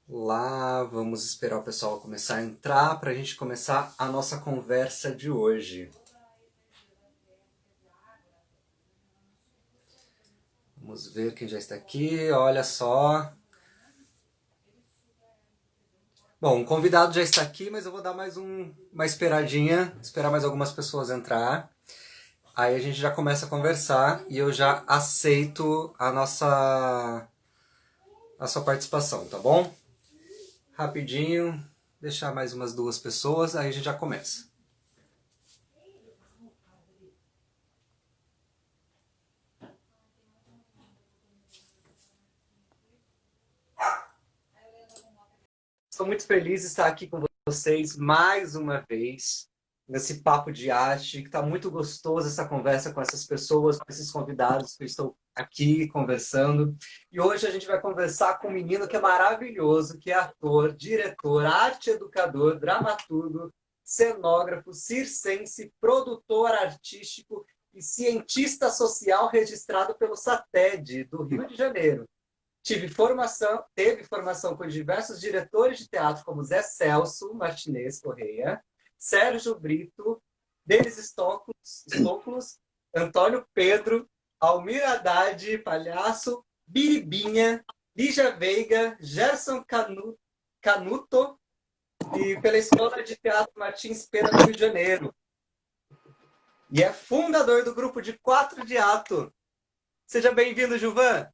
Lá, vamos esperar o pessoal começar a entrar para a gente começar a nossa conversa de hoje. Vamos ver quem já está aqui. Olha só. Bom, o convidado já está aqui, mas eu vou dar mais uma esperadinha, esperar mais algumas pessoas entrar. Aí a gente já começa a conversar e eu já aceito a sua participação, tá bom? Rapidinho, deixar mais umas duas pessoas, aí a gente já começa. Estou muito feliz de estar aqui com vocês mais uma vez, nesse papo de arte, que está muito gostoso essa conversa com essas pessoas, com esses convidados que eu estou aqui conversando. E hoje a gente vai conversar com um menino que é maravilhoso, que é ator, diretor, arte educador, dramaturgo, cenógrafo, circense, produtor artístico e cientista social registrado pelo SATED, do Rio de Janeiro. Teve formação com diversos diretores de teatro, como Zé Celso Martinez Correia, Sérgio Brito, Denis Stoklos, Antônio Pedro, Almir Haddad, Palhaço, Biribinha, Lígia Veiga, Canuto e pela Escola de Teatro Martins Pena do Rio de Janeiro. E é fundador do grupo de quatro de ato. Seja bem-vindo, Gilvan!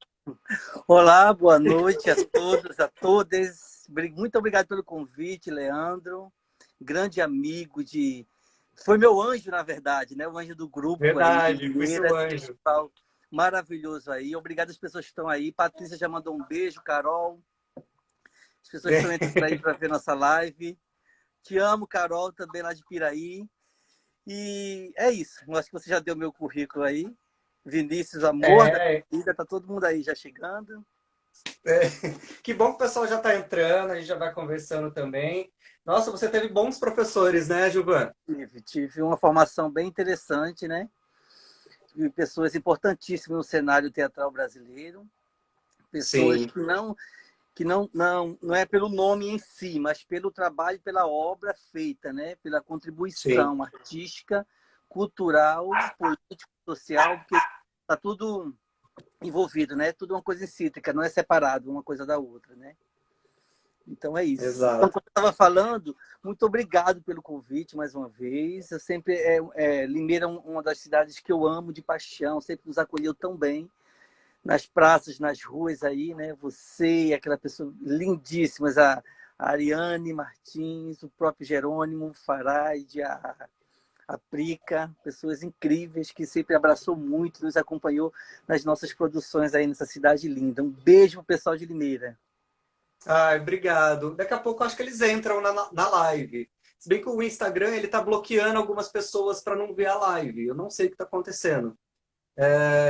Olá, boa noite a todos, a todas. Muito obrigado pelo convite, Leandro. Grande amigo de... Foi meu anjo, na verdade, né? O anjo do grupo aí de Verdade, fui Limeira, seu esse anjo. pessoal maravilhoso aí. Obrigado às pessoas que estão aí. Patrícia já mandou um beijo, Carol. As pessoas estão entrando aí para ver nossa live. Te amo, Carol, também lá de Piraí. E é isso. Eu acho que você já deu meu currículo aí. Vinícius, amor da É, vida, tá todo mundo aí já chegando. É, que bom que o pessoal já está entrando, a gente já vai conversando também. Nossa, você teve bons professores, né, Gilvan? Tive uma formação bem interessante, né? Tive pessoas importantíssimas no cenário teatral brasileiro, pessoas Sim, que não é pelo nome em si, mas pelo trabalho, pela obra feita, né? Pela sim, contribuição artística, cultural, político, social, porque está tudo envolvido, né? Tudo uma coisa incítrica, não é separado uma coisa da outra, né? Então é isso. Então, exato. como eu estava falando, muito obrigado pelo convite mais uma vez. Eu sempre Limeira é uma das cidades que eu amo de paixão, sempre nos acolheu tão bem nas praças, nas ruas aí, né? Você e aquela pessoa lindíssimas, a Ariane Martins, o próprio Jerônimo Faraide, a Prica, pessoas incríveis que sempre abraçou muito, nos acompanhou nas nossas produções aí nessa cidade linda. Um beijo pro pessoal de Limeira. Ai, obrigado. Daqui a pouco eu acho que eles entram na live. Se bem que o Instagram ele tá bloqueando algumas pessoas para não ver a live. Eu não sei o que está acontecendo.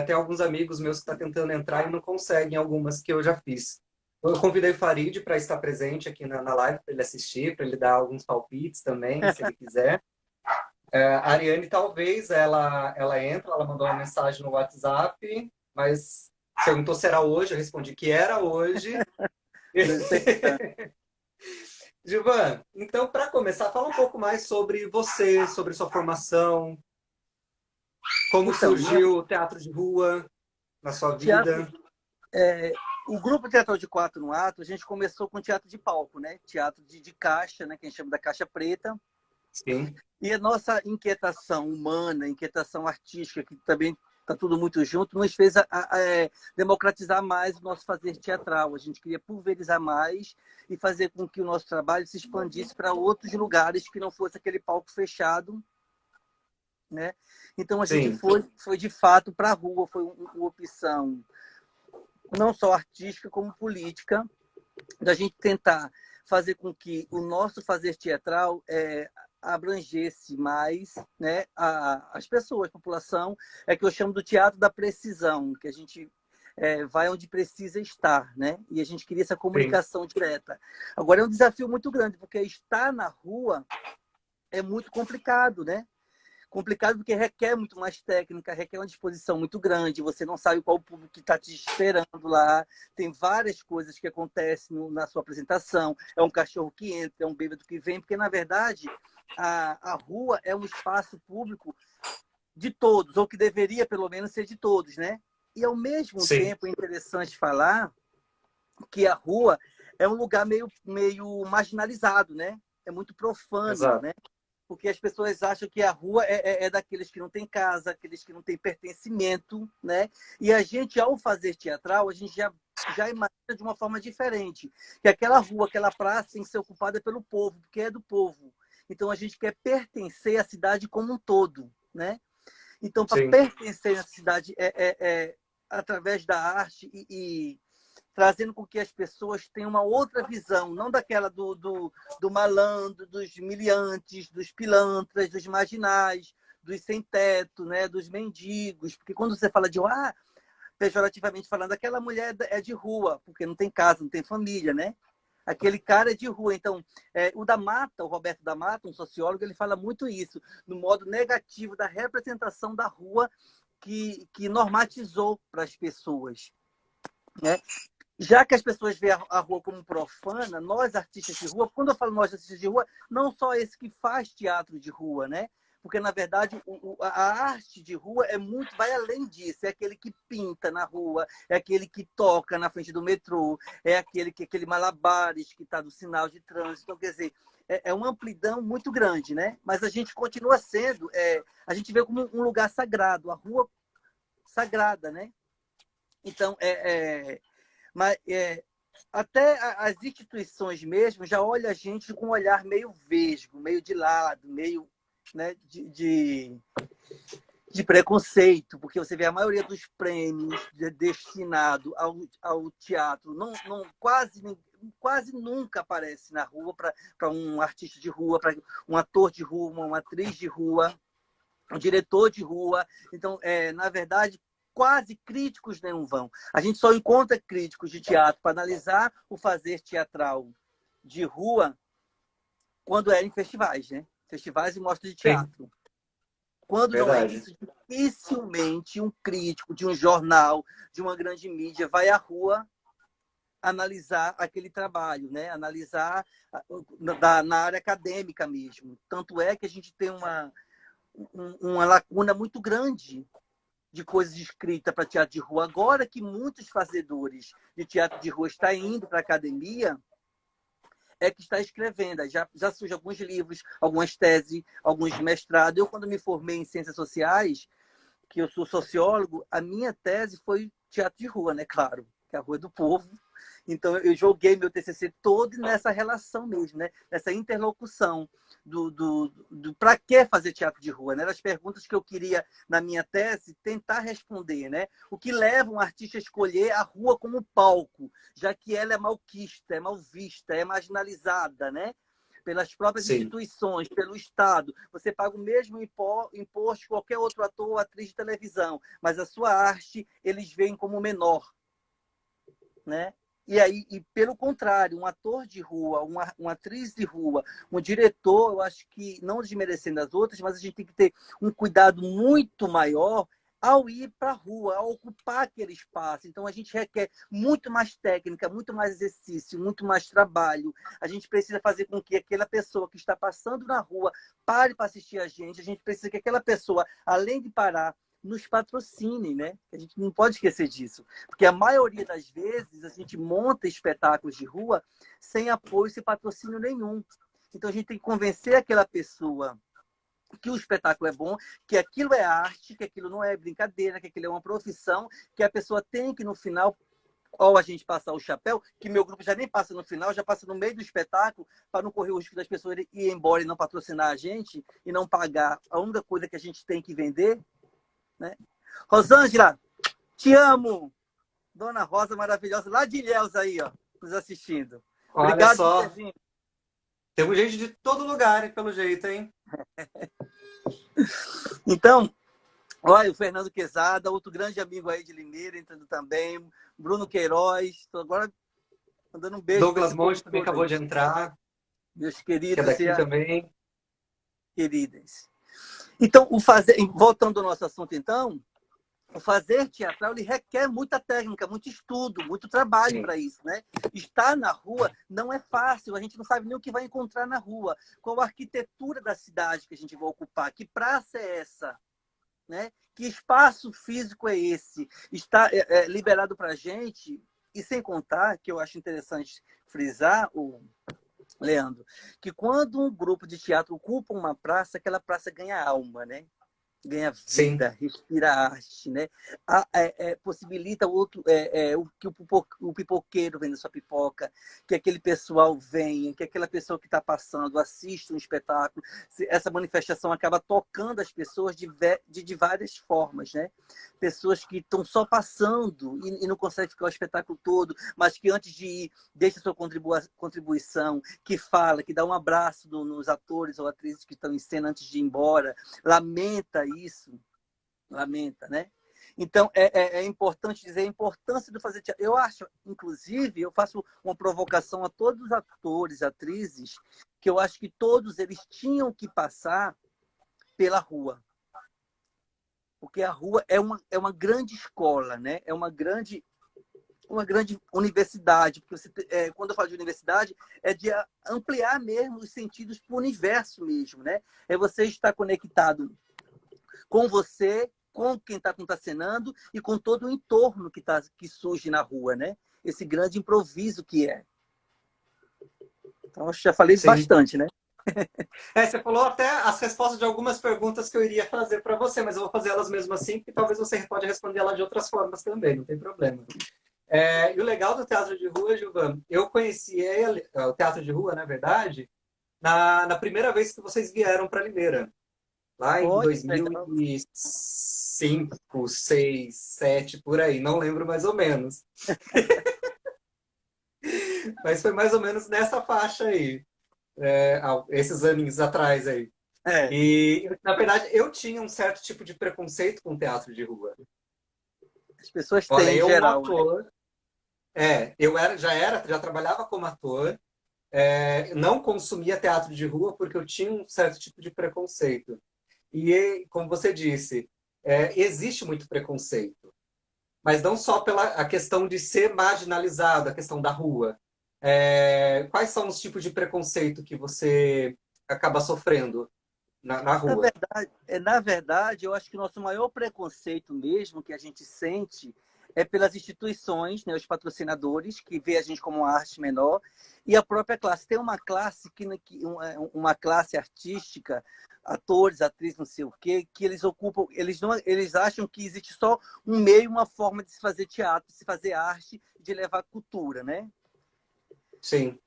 Tem alguns amigos meus que estão tentando entrar e não conseguem algumas que eu já fiz. Eu convidei o Farid para estar presente aqui na live, para ele assistir, para ele dar alguns palpites também, se ele quiser. A Ariane, talvez, ela entra, ela mandou uma mensagem no WhatsApp, mas perguntou se era hoje, eu respondi que era hoje. Gilvan, então, para começar, fala um pouco mais sobre você, sobre sua formação, como Então, surgiu o teatro de rua na sua teatro, vida. o grupo teatral de quatro no ato, a gente começou com teatro de palco, né? Teatro de caixa, né? Que a gente chama da caixa preta. Sim, E a nossa inquietação humana, inquietação artística, que também está tudo muito junto, nos fez democratizar mais o nosso fazer teatral. A gente queria pulverizar mais e fazer com que o nosso trabalho se expandisse para outros lugares que não fosse aquele palco fechado, né? Então a gente sim, foi de fato para a rua, foi uma opção não só artística como política, da gente tentar fazer com que o nosso fazer teatral abrangesse mais, né, as pessoas, a população, é que eu chamo do teatro da precisão, que a gente vai onde precisa estar, né? E a gente queria essa sim. comunicação direta. Agora é um desafio muito grande, porque estar na rua é muito complicado, né? Complicado porque requer muito mais técnica, requer uma disposição muito grande, você não sabe qual o público que está te esperando lá, tem várias coisas que acontecem na sua apresentação, é um cachorro que entra, é um bêbado que vem, porque, na verdade, a rua é um espaço público de todos, ou que deveria, pelo menos, ser de todos, né? E, ao mesmo Sim, tempo, é interessante falar que a rua é um lugar meio marginalizado, né? É muito profano, exato. né? Porque as pessoas acham que a rua é daqueles que não têm casa, aqueles que não têm pertencimento, né? E a gente, ao fazer teatral, a gente já imagina de uma forma diferente, que aquela rua, aquela praça tem que ser ocupada pelo povo, porque é do povo. Então, a gente quer pertencer à cidade como um todo, né? Então, para Sim, pertencer à cidade através da arte e trazendo com que as pessoas tenham uma outra visão, não daquela do malandro, dos miliantes, dos pilantras, dos marginais, dos sem-teto, né, dos mendigos. Porque quando você fala de pejorativamente falando, aquela mulher é de rua, porque não tem casa, não tem família, né? Aquele cara é de rua. Então, o da Mata, o Roberto da Mata, um sociólogo, ele fala muito isso, no modo negativo da representação da rua que normatizou para as pessoas, né? Já que as pessoas veem a rua como profana, nós artistas de rua, quando eu falo nós artistas de rua, não só esse que faz teatro de rua, né? Porque, na verdade, a arte de rua vai além disso. É aquele que pinta na rua, é aquele que toca na frente do metrô, é aquele malabares que está no sinal de trânsito. Então, quer dizer, é uma amplidão muito grande, né? Mas a gente continua sendo, a gente vê como um lugar sagrado, a rua sagrada, né? Então, mas até as instituições mesmo já olham a gente com um olhar meio vesgo, meio de lado, meio, né, de preconceito, porque você vê a maioria dos prêmios destinados ao teatro quase nunca aparece na rua para um artista de rua, para um ator de rua, uma atriz de rua, um diretor de rua. Então, na verdade, quase críticos não vão. A gente só encontra críticos de teatro para analisar o fazer teatral de rua quando é em festivais, né? Festivais e mostras de sim, teatro. Quando não é verdade. isso, dificilmente um crítico de um jornal, de uma grande mídia, vai à rua analisar aquele trabalho, né? Analisar na área acadêmica mesmo. Tanto é que a gente tem uma lacuna muito grande de coisas escritas para teatro de rua. Agora que muitos fazedores de teatro de rua estão indo para a academia, é que está escrevendo. Já surgem alguns livros, algumas teses, alguns mestrados. Eu, quando me formei em Ciências Sociais, que eu sou sociólogo, a minha tese foi teatro de rua, né? Claro, que é a rua do povo. Então, eu joguei meu TCC todo nessa relação mesmo, né? Nessa interlocução do para que fazer teatro de rua, né? As perguntas que eu queria, na minha tese, tentar responder, né? O que leva um artista a escolher a rua como palco, já que ela é malquista, é mal vista, é marginalizada, né? Pelas próprias Sim, instituições, pelo Estado. Você paga o mesmo imposto que qualquer outro ator ou atriz de televisão, mas a sua arte eles veem como menor, né? E aí, pelo contrário, um ator de rua, uma atriz de rua, um diretor, eu acho que, não desmerecendo as outras, mas a gente tem que ter um cuidado muito maior ao ir para a rua, ao ocupar aquele espaço. Então, a gente requer muito mais técnica, muito mais exercício, muito mais trabalho. A gente precisa fazer com que aquela pessoa que está passando na rua pare para assistir a gente. A gente precisa que aquela pessoa, além de parar, nos patrocine, né? A gente não pode esquecer disso. Porque a maioria das vezes a gente monta espetáculos de rua sem apoio, sem patrocínio nenhum. Então, a gente tem que convencer aquela pessoa que o espetáculo é bom, que aquilo é arte, que aquilo não é brincadeira, que aquilo é uma profissão, que a pessoa tem que, no final, ou a gente passar o chapéu, que meu grupo já nem passa no final, já passa no meio do espetáculo, para não correr o risco das pessoas ir embora e não patrocinar a gente, e não pagar a única coisa que a gente tem que vender, né? Rosângela, te amo! Dona Rosa maravilhosa, lá de Ilhéus aí, ó, nos assistindo. Olha Obrigado por ter só, vindo. temos gente de todo lugar, pelo jeito, hein? Então, olha, o Fernando Quezada, outro grande amigo aí de Limeira, entrando também. Bruno Queiroz. Estou agora mandando um beijo para Douglas esse povo Monte também todo aí. acabou de entrar, Meus que é queridos e daqui também. queridas. Então, voltando ao nosso assunto, então, o fazer teatral ele requer muita técnica, muito estudo, muito trabalho Sim. para isso, né? Estar na rua não é fácil, a gente não sabe nem o que vai encontrar na rua, qual a arquitetura da cidade que a gente vai ocupar, que praça é essa, né? Que espaço físico é esse? Está liberado para a gente, e sem contar, que eu acho interessante frisar, Leandro, que quando um grupo de teatro ocupa uma praça, aquela praça ganha alma, né? Ganha Sim. vida, respira arte, né? Possibilita que o pipoqueiro venda sua pipoca, que aquele pessoal venha, que aquela pessoa que está passando assista um espetáculo. Essa manifestação acaba tocando as pessoas de várias formas, né? Pessoas que estão só passando e não conseguem ficar o espetáculo todo, mas que antes de ir, deixa sua contribuição, que fala, que dá um abraço nos atores ou atrizes que estão em cena antes de ir embora, lamenta isso, lamenta, né? Então, é importante dizer a importância de fazer teatro. Eu acho, inclusive, eu faço uma provocação a todos os atores, atrizes, que eu acho que todos eles tinham que passar pela rua. Porque a rua é uma grande escola, né? É uma grande universidade, porque quando eu falo de universidade, é de ampliar mesmo os sentidos para o universo mesmo, né? É você estar conectado com você, com quem está contracenando e com todo o entorno que surge na rua, né? Esse grande improviso que é. Então, acho que já falei Sim. bastante, né? Você falou até as respostas de algumas perguntas que eu iria fazer para você, mas eu vou fazer elas mesmo assim, porque talvez você pode responder ela de outras formas também, não tem problema. E o legal do teatro de rua, Gilvan, eu conheci o teatro de rua, na verdade, na primeira vez que vocês vieram para Limeira, lá em Olha, legal. 2005, 6, 7, por aí, não lembro mais ou menos. Mas foi mais ou menos nessa faixa aí, esses aninhos atrás aí. É, E, na verdade, eu tinha um certo tipo de preconceito com teatro de rua. as pessoas Olha, têm em eu, um geral, né? ator, já trabalhava como ator, não consumia teatro de rua porque eu tinha um certo tipo de preconceito. E, como você disse, existe muito preconceito, mas não só pela a questão de ser marginalizado, a questão da rua. Quais são os tipos de preconceito que você acaba sofrendo na rua? Na verdade, eu acho que o nosso maior preconceito mesmo que a gente sente é pelas instituições, né, os patrocinadores, que vê a gente como uma arte menor, e a própria classe. Tem uma classe, uma classe artística, atores, atrizes, não sei o quê, que eles ocupam, eles acham que existe só um meio, uma forma de se fazer teatro, de se fazer arte, de levar cultura, né? Sim,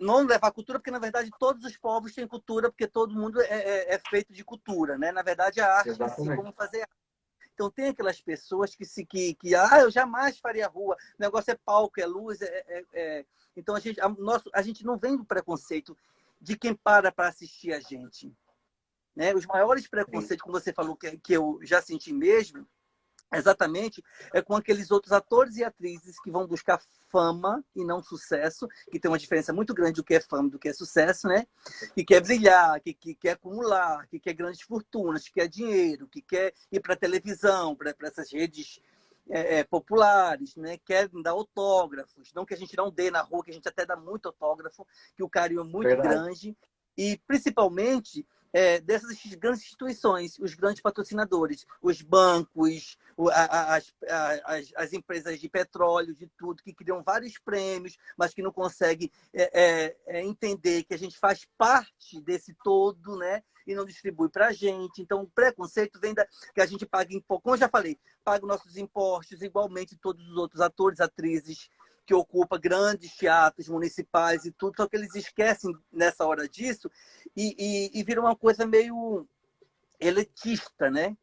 Não levar cultura, porque na verdade todos os povos têm cultura, porque todo mundo é feito de cultura, né? Na verdade, a arte em si, exatamente. como fazer arte. Então tem aquelas pessoas eu jamais faria rua, o negócio é palco, é luz, então a gente não vem do preconceito de quem para assistir a gente, né? Os maiores Sim, preconceitos, como você falou, que eu já senti mesmo, exatamente, é com aqueles outros atores e atrizes que vão buscar fama e não sucesso, que tem uma diferença muito grande do que é fama do que é sucesso, né? Que quer brilhar, que quer acumular, que quer grandes fortunas, que quer dinheiro, que quer ir para a televisão, para essas redes populares, né? Quer dar autógrafos, não que a gente não dê na rua, que a gente até dá muito autógrafo, que o carinho é muito verdade. grande, e principalmente dessas grandes instituições, os grandes patrocinadores, os bancos, as empresas de petróleo, de tudo, que criam vários prêmios, mas que não conseguem entender que a gente faz parte desse todo, né? E não distribui para a gente. Então, o preconceito vem que a gente paga imposto. Como eu já falei, paga os nossos impostos igualmente todos os outros atores, atrizes, que ocupa grandes teatros municipais e tudo, só que eles esquecem nessa hora disso e vira uma coisa meio elitista, né?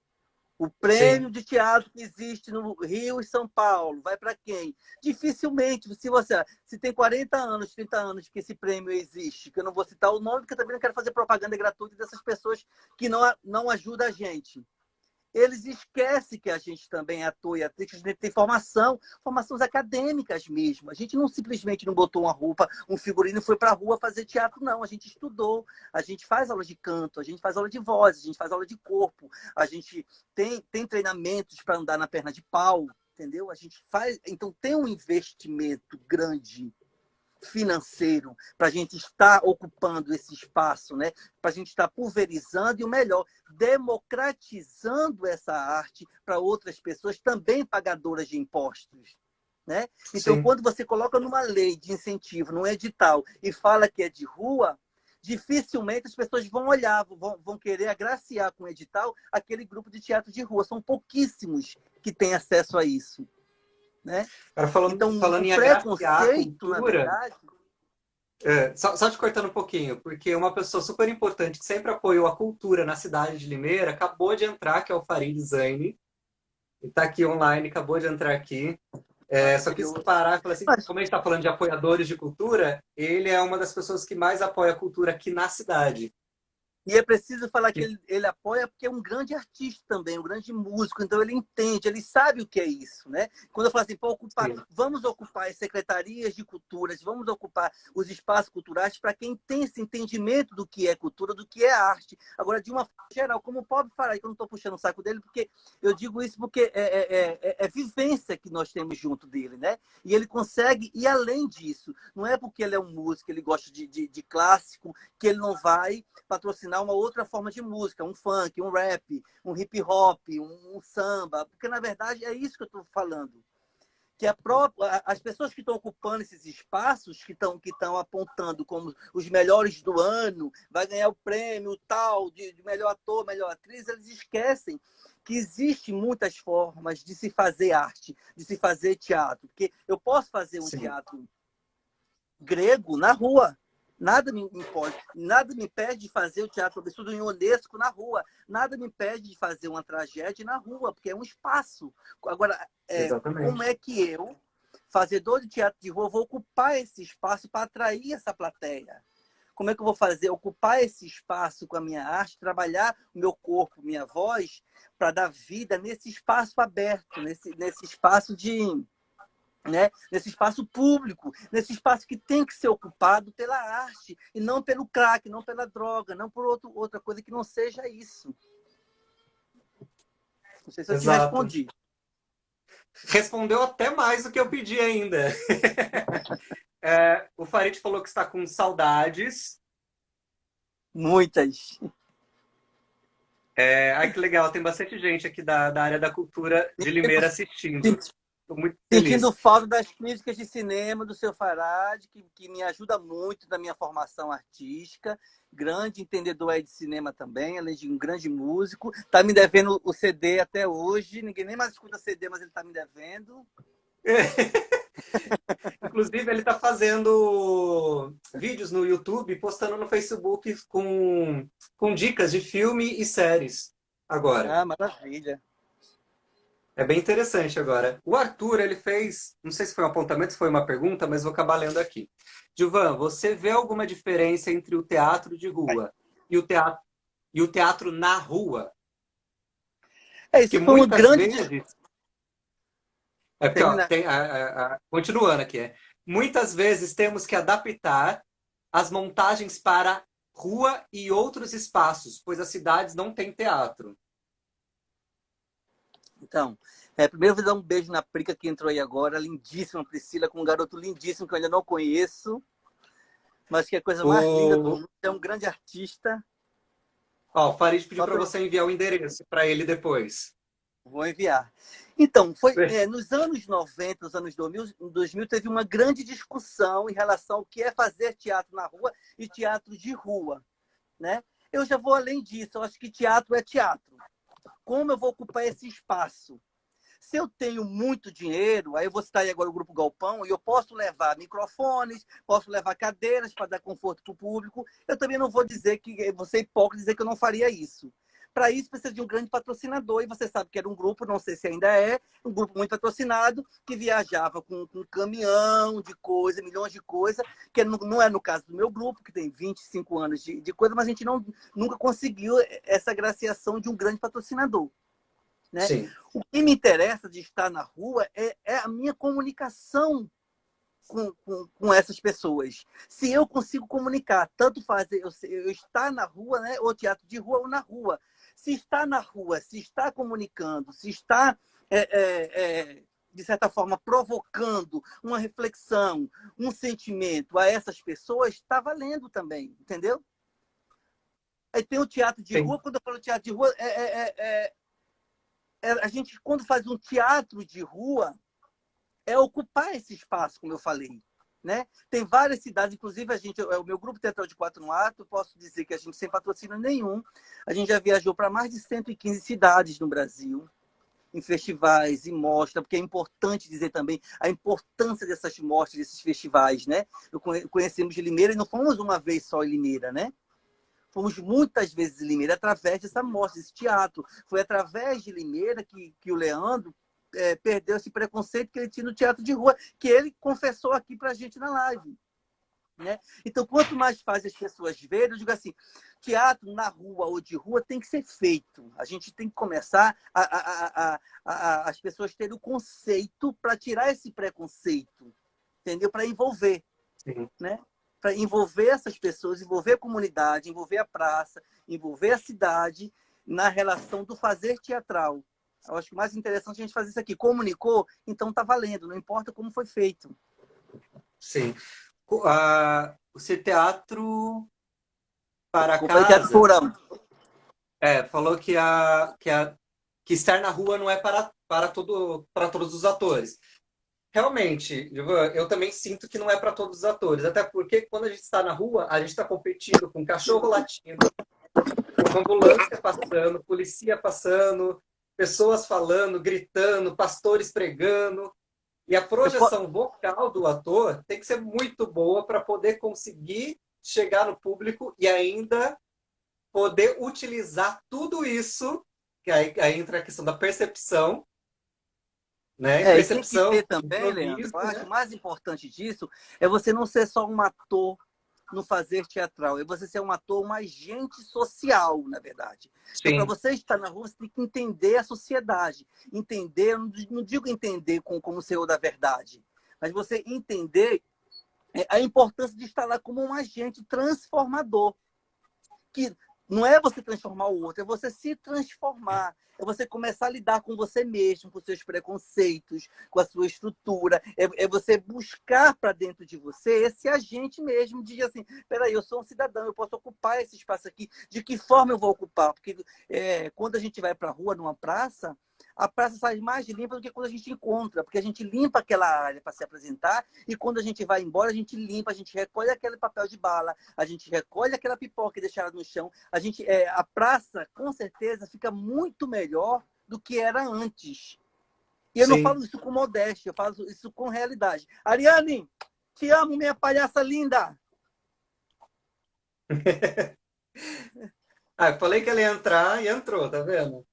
O Sim, prêmio de teatro que existe no Rio e São Paulo vai para quem? Dificilmente, se tem 40 anos, 30 anos que esse prêmio existe, que eu não vou citar o nome, porque eu também não quero fazer propaganda gratuita dessas pessoas que não ajudam a gente. eles esquecem que a gente também é ator e atriz, que a gente tem formações acadêmicas mesmo. A gente não simplesmente não botou uma roupa, um figurino e foi para a rua fazer teatro, não. A gente estudou, a gente faz aula de canto, a gente faz aula de voz, a gente faz aula de corpo, a gente tem treinamentos para andar na perna de pau, entendeu? A gente faz, então tem um investimento grande financeiro para a gente estar ocupando esse espaço, né? Para a gente estar pulverizando e o melhor, democratizando essa arte para outras pessoas também pagadoras de impostos. Né? Então, Sim. quando você coloca numa lei de incentivo, num edital, e fala que é de rua, dificilmente as pessoas vão olhar, vão querer agraciar com o edital aquele grupo de teatro de rua. São pouquíssimos que têm acesso a isso. Né? Agora, Então, falando o em agraciar a preconceito, na cultura, verdade, só te cortando um pouquinho, porque uma pessoa super importante que sempre apoiou a cultura na cidade de Limeira acabou de entrar, que é o Farid Zaini, e está aqui online, acabou de entrar aqui. Só quis maravilhoso. parar e falar assim, Mas como a gente está falando de apoiadores de cultura, ele é uma das pessoas que mais apoia a cultura aqui na cidade. E é preciso falar que Que- ele apoia porque é um grande artista também, um grande músico, então ele entende, ele sabe o que é isso, né? Quando eu falo assim, Sim, vamos ocupar as secretarias de culturas, vamos ocupar os espaços culturais para quem tem esse entendimento do que é cultura, do que é arte. Agora, de uma forma geral, como o Pobre fala, que eu não estou puxando o saco dele, porque eu digo isso porque é vivência que nós temos junto dele, né? E ele consegue ir além disso. Não é porque ele é um músico, ele gosta de clássico, que ele não vai patrocinar uma outra forma de música, um funk, um rap, um hip hop, um samba, porque na verdade é isso que eu estou falando, que as pessoas que estão ocupando esses espaços, que estão apontando como os melhores do ano, vai ganhar o prêmio tal de melhor ator, melhor atriz, eles esquecem que existem muitas formas de se fazer arte, de se fazer teatro, porque eu posso fazer um sim, teatro grego na rua. Nada me impede, nada me impede de fazer o teatro absurdo ionesco na rua. Nada me impede de fazer uma tragédia na rua, porque é um espaço. Agora, como exatamente. é que eu, fazedor de teatro de rua, vou ocupar esse espaço para atrair essa plateia? Como é que eu vou fazer? Ocupar esse espaço com a minha arte, trabalhar o meu corpo, minha voz, para dar vida nesse espaço aberto, nesse espaço né? Nesse espaço público, nesse espaço que tem que ser ocupado pela arte, e não pelo crack, não pela droga, não por outra coisa que não seja isso. Não sei se eu te Exato. respondi. Respondeu até mais do que eu pedi ainda. O Farid falou que está com saudades. Muitas. Ai, que legal, tem bastante gente aqui da área da cultura de Limeira assistindo. Estou muito Sentindo feliz. falta das críticas de cinema do seu Farad, que me ajuda muito na minha formação artística. Grande entendedor aí de cinema também, além de um grande músico. Está me devendo o CD até hoje. Ninguém nem mais escuta CD, mas ele está me devendo. Inclusive, ele está fazendo vídeos no YouTube, postando no Facebook com dicas de filme e séries agora. Ah, maravilha. É bem interessante agora. O Arthur, ele fez, não sei se foi um apontamento, se foi uma pergunta, mas vou acabar lendo aqui. Gilvan, você vê alguma diferença entre o teatro de rua e o teatro na rua? Porque Isso foi uma muitas grande. vezes. É porque, ó, Termina. continuando aqui, muitas vezes temos que adaptar as montagens para rua e outros espaços, pois as cidades não têm teatro. Então, primeiro eu vou dar um beijo na Prica que entrou aí agora, lindíssima Priscila, com um garoto lindíssimo que eu ainda não conheço, mas que é a coisa mais linda do O, mundo, é um grande artista. ó, o Farid pediu Só para pra... você enviar o endereço para ele depois. Vou enviar. Então, nos anos 90, nos anos 2000, teve uma grande discussão em relação ao que é fazer teatro na rua e teatro de rua. Né? Eu já vou além disso, eu acho que teatro é teatro. Como eu vou ocupar esse espaço? Se eu tenho muito dinheiro, aí eu vou citar aí agora o Grupo Galpão, e eu posso levar microfones, posso levar cadeiras para dar conforto para o público, eu também não vou dizer que, vou ser hipócrita dizer que eu não faria isso. Para isso, precisa de um grande patrocinador, e você sabe que era um grupo, não sei se ainda é, um grupo muito patrocinado, que viajava com um caminhão de coisa, milhões de coisas, que não é no caso do meu grupo, que tem 25 anos de coisa, mas a gente nunca conseguiu essa graciação de um grande patrocinador. né? Sim, O que me interessa de estar na rua é a minha comunicação com essas pessoas. Se eu consigo comunicar, tanto fazer eu estar na rua, né, ou teatro de rua ou na rua. Se está na rua, se está comunicando, se está, de certa forma, provocando uma reflexão, um sentimento a essas pessoas, está valendo também, entendeu? Aí tem o teatro de sim, rua. Quando eu falo teatro de rua, a gente, quando faz um teatro de rua, é ocupar esse espaço, como eu falei. Né? Tem várias cidades, inclusive o meu grupo teatral de 4 no Ato, posso dizer que a gente sem patrocínio nenhum, a gente já viajou para mais de 115 cidades no Brasil, em festivais, em mostras, porque é importante dizer também a importância dessas mostras, desses festivais, né? Conhecemos Limeira e não fomos uma vez só em Limeira, né? Fomos muitas vezes em Limeira através dessa mostra, desse teatro. Foi através de Limeira que o Leandro perdeu esse preconceito que ele tinha no teatro de rua, que ele confessou aqui para a gente na live. Né? Então, quanto mais faz as pessoas verem, eu digo assim, teatro na rua ou de rua tem que ser feito. A gente tem que começar as pessoas terem o conceito para tirar esse preconceito, entendeu? Para envolver, sim. né? Para envolver essas pessoas, envolver a comunidade, envolver a praça, envolver a cidade na relação do fazer teatral. Eu acho que o mais interessante é a gente fazer isso aqui. Comunicou, então está valendo, não importa como foi feito. Sim. O ser teatro para Desculpa aí, teatro casa, porão. falou que estar na rua não é para todos os atores. Realmente, eu também sinto que não é para todos os atores, até porque quando a gente está na rua, a gente está competindo com cachorro latindo, com ambulância passando, polícia passando, pessoas falando, gritando, pastores pregando. E a Eu, po- projeção vocal do ator tem que ser muito boa para poder conseguir chegar no público e ainda poder utilizar tudo isso, que aí entra a questão da percepção, né? e tem que Percepção, ter também, Leandro, improviso, eu acho que o né? mais importante disso é você não ser só um ator no fazer teatral, é você ser um ator, um agente social, na verdade. Então, para Sim, você estar na rua, você tem que entender a sociedade. Entender, eu não digo entender como o Senhor da verdade, mas você entender a importância de estar lá como um agente transformador. Que não é você transformar o outro, é você se transformar. É você começar a lidar com você mesmo, com seus preconceitos, com a sua estrutura. É você buscar para dentro de você esse agente mesmo, de assim, peraí, eu sou um cidadão, eu posso ocupar esse espaço aqui. De que forma eu vou ocupar? Porque quando a gente vai para a rua, numa praça, a praça sai mais limpa do que quando a gente encontra, porque a gente limpa aquela área para se apresentar e quando a gente vai embora, a gente limpa, a gente recolhe aquele papel de bala, a gente recolhe aquela pipoca e deixa ela no chão. A praça, com certeza, fica muito melhor do que era antes. E eu não sim. falo isso com modéstia, eu falo isso com realidade. Ariane, te amo, minha palhaça linda! Eu falei que ela ia entrar e entrou, tá vendo?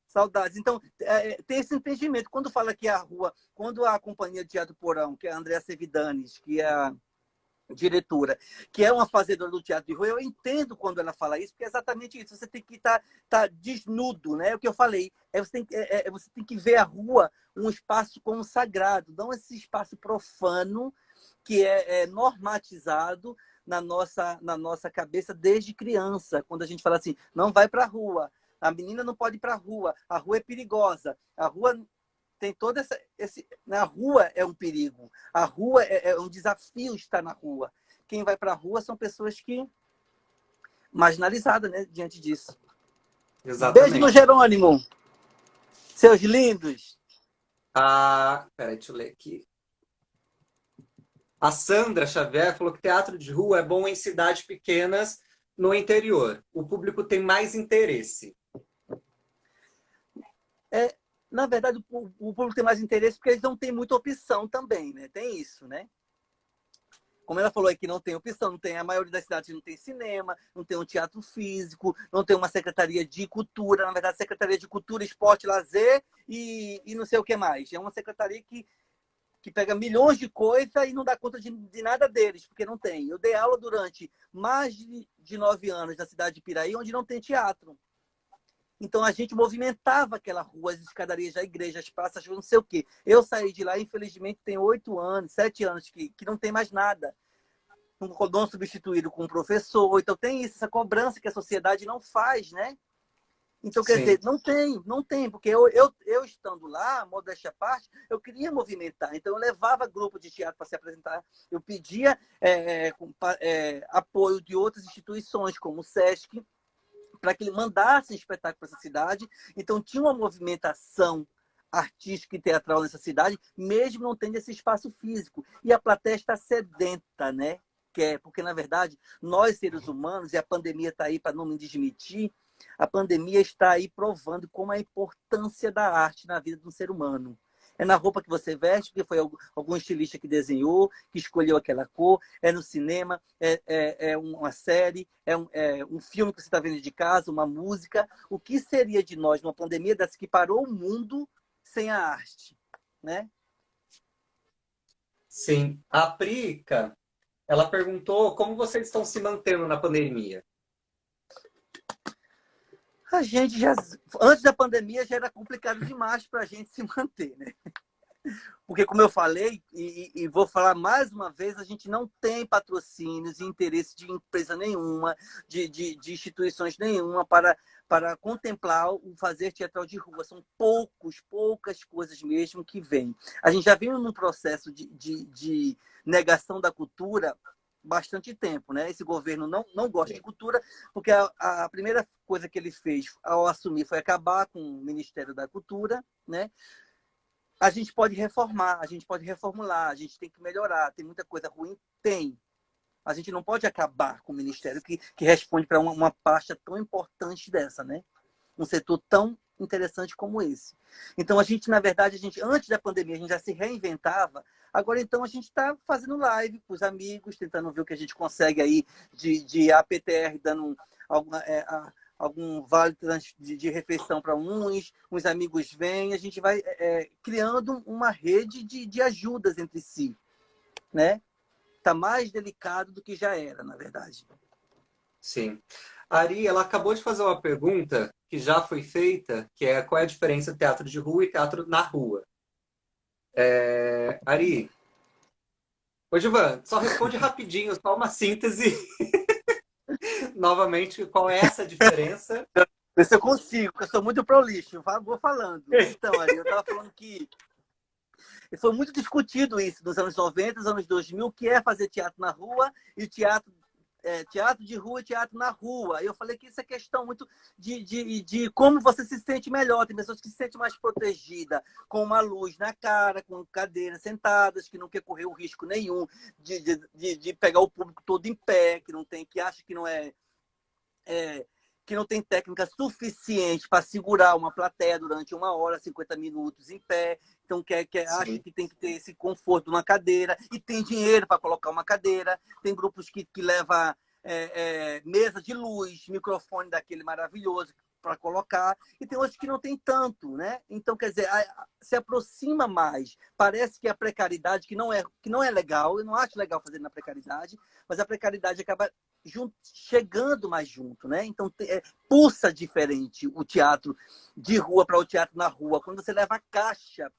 Saudades. Então, tem esse entendimento. Quando fala que a rua, quando a companhia de Teatro Porão, que é a Andréa Sevidanes, que é a diretora, que é uma fazedora do teatro de rua, eu entendo quando ela fala isso, porque é exatamente isso. Você tem que estar desnudo, né? É o que eu falei. Você tem que ver a rua um espaço como sagrado, não esse espaço profano que é normatizado na nossa cabeça desde criança, quando a gente fala assim, não vai para a rua, a menina não pode ir para a rua é perigosa, a rua tem toda na rua é um perigo, a rua é um desafio estar na rua. Quem vai para a rua são pessoas que marginalizadas, né, diante disso. Beijo no Exatamente. Jerônimo, seus lindos. Peraí, deixa eu ler aqui. A Sandra Xavier falou que teatro de rua é bom em cidades pequenas no interior. O público tem mais interesse. Na verdade, o público tem mais interesse porque eles não têm muita opção também, né? Tem isso, né? Como ela falou aqui, não tem opção, não tem, a maioria das cidades não tem cinema, não tem um teatro físico, não tem uma secretaria de cultura, na verdade, secretaria de cultura, esporte, lazer e não sei o que mais. É uma secretaria que pega milhões de coisas e não dá conta de nada deles, porque não tem. Eu dei aula durante mais de 9 anos na cidade de Piraí, onde não tem teatro. Então a gente movimentava aquela rua, as escadarias da igreja, as praças, não sei o quê. Eu saí de lá, infelizmente, tem 8 anos, 7 anos que não tem mais nada. Não substituído com um professor. Então tem isso, essa cobrança que a sociedade não faz, né? Então, quer Sim. dizer, não tem, porque eu estando lá, modéstia à parte, eu queria movimentar. Então, eu levava grupo de teatro para se apresentar, eu pedia apoio de outras instituições, como o SESC, para que ele mandasse espetáculo para essa cidade. Então, tinha uma movimentação artística e teatral nessa cidade, mesmo não tendo esse espaço físico. E a plateia está sedenta, né? Porque, na verdade, nós, seres humanos, e a pandemia está aí para não me desmitir, a pandemia está aí provando como a importância da arte na vida do ser humano. É na roupa que você veste, porque foi algum estilista que desenhou, que escolheu aquela cor, é no cinema, é uma série, é um filme que você está vendo de casa, uma música. O que seria de nós numa pandemia dessa que parou o mundo sem a arte, né? Sim. A Prica, ela perguntou como vocês estão se mantendo na pandemia. A gente já, antes da pandemia, já era complicado demais para a gente se manter, né? Porque, como eu falei, e vou falar mais uma vez, a gente não tem patrocínios e interesse de empresa nenhuma, de instituições nenhuma para contemplar o fazer teatral de rua. São poucas coisas mesmo que vêm. A gente já vem num processo de negação da cultura bastante tempo, né? Esse governo não gosta de cultura, porque a primeira coisa que ele fez ao assumir foi acabar com o Ministério da Cultura, né? A gente pode reformar, a gente pode reformular, a gente tem que melhorar. Tem muita coisa ruim? Tem. A gente não pode acabar com o Ministério que responde para uma pasta tão importante dessa, né? Um setor tão interessante como esse. Então, a gente, na verdade, antes da pandemia, a gente já se reinventava. Agora, então, a gente está fazendo live com os amigos, tentando ver o que a gente consegue aí de APTR, dando algum vale de refeição para uns amigos vêm, a gente vai criando uma rede de ajudas entre si, né? Está mais delicado do que já era, na verdade. Sim. A Ari, ela acabou de fazer uma pergunta que já foi feita, que é qual é a diferença entre teatro de rua e teatro na rua. Ari, ô Gilvan, só responde rapidinho, só uma síntese, novamente, qual é essa diferença? Ver se eu consigo, porque eu sou muito prolixo, vou falando. Então, Ari, eu estava falando que foi muito discutido isso nos anos 90, nos anos 2000, o que é fazer teatro na rua e teatro de rua e teatro na rua. Eu falei que isso é questão muito de como você se sente melhor. Tem pessoas que se sentem mais protegidas, com uma luz na cara, com cadeiras sentadas, que não quer correr o risco nenhum de pegar o público todo em pé, que acha que que não tem técnica suficiente para segurar uma plateia durante 1 hora, 50 minutos em pé. Então, acha que tem que ter esse conforto de uma cadeira e tem dinheiro para colocar uma cadeira. Tem grupos que levam mesa de luz, microfone daquele maravilhoso para colocar, e tem outros que não tem tanto, né? Então, quer dizer, se aproxima mais. Parece que a precariedade, que não é legal, eu não acho legal fazer na precariedade, mas a precariedade acaba chegando mais junto, né? Então, pulsa diferente o teatro de rua para o teatro na rua. Quando você leva a caixa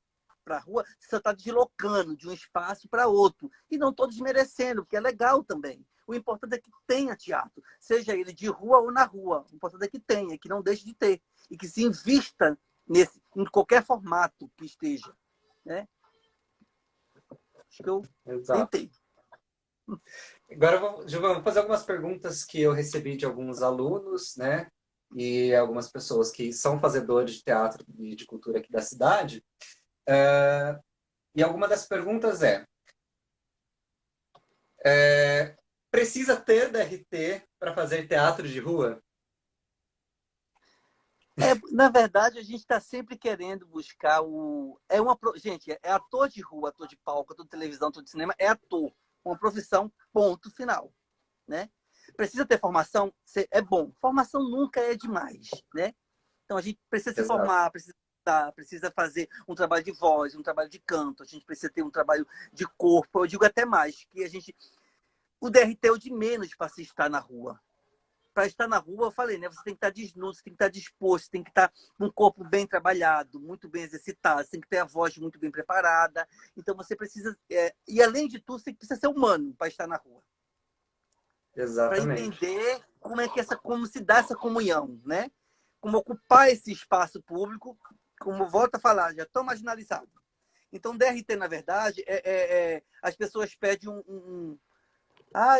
para a rua, você está deslocando de um espaço para outro. E não estou desmerecendo, porque é legal também. O importante é que tenha teatro, seja ele de rua ou na rua. O importante é que tenha, que não deixe de ter. E que se invista em qualquer formato que esteja. Né? Acho que eu tentei. Agora, Gilvan, vou fazer algumas perguntas que eu recebi de alguns alunos, né? E algumas pessoas que são fazedores de teatro e de cultura aqui da cidade. E alguma das perguntas precisa ter DRT para fazer teatro de rua? Na verdade, a gente está sempre querendo buscar Gente, é ator de rua, ator de palco, ator de televisão, ator de cinema, é ator. Uma profissão, ponto final. Né? Precisa ter formação? É bom. Formação nunca é demais. Né? Então, a gente precisa se formar, precisa fazer um trabalho de voz, um trabalho de canto, a gente precisa ter um trabalho de corpo. Eu digo até mais, que o DRT é o de menos para se estar na rua. para estar na rua, eu falei, né? Você tem que estar desnudo, você tem que estar disposto, você tem que estar com o corpo bem trabalhado, muito bem exercitado, você tem que ter a voz muito bem preparada. Então você precisa... e além de tudo, você precisa ser humano para estar na rua. Para Exatamente. entender como é que como se dá essa comunhão, né? Como ocupar esse espaço público, como volta a falar, já tão marginalizado. Então, DRT, na verdade, as pessoas pedem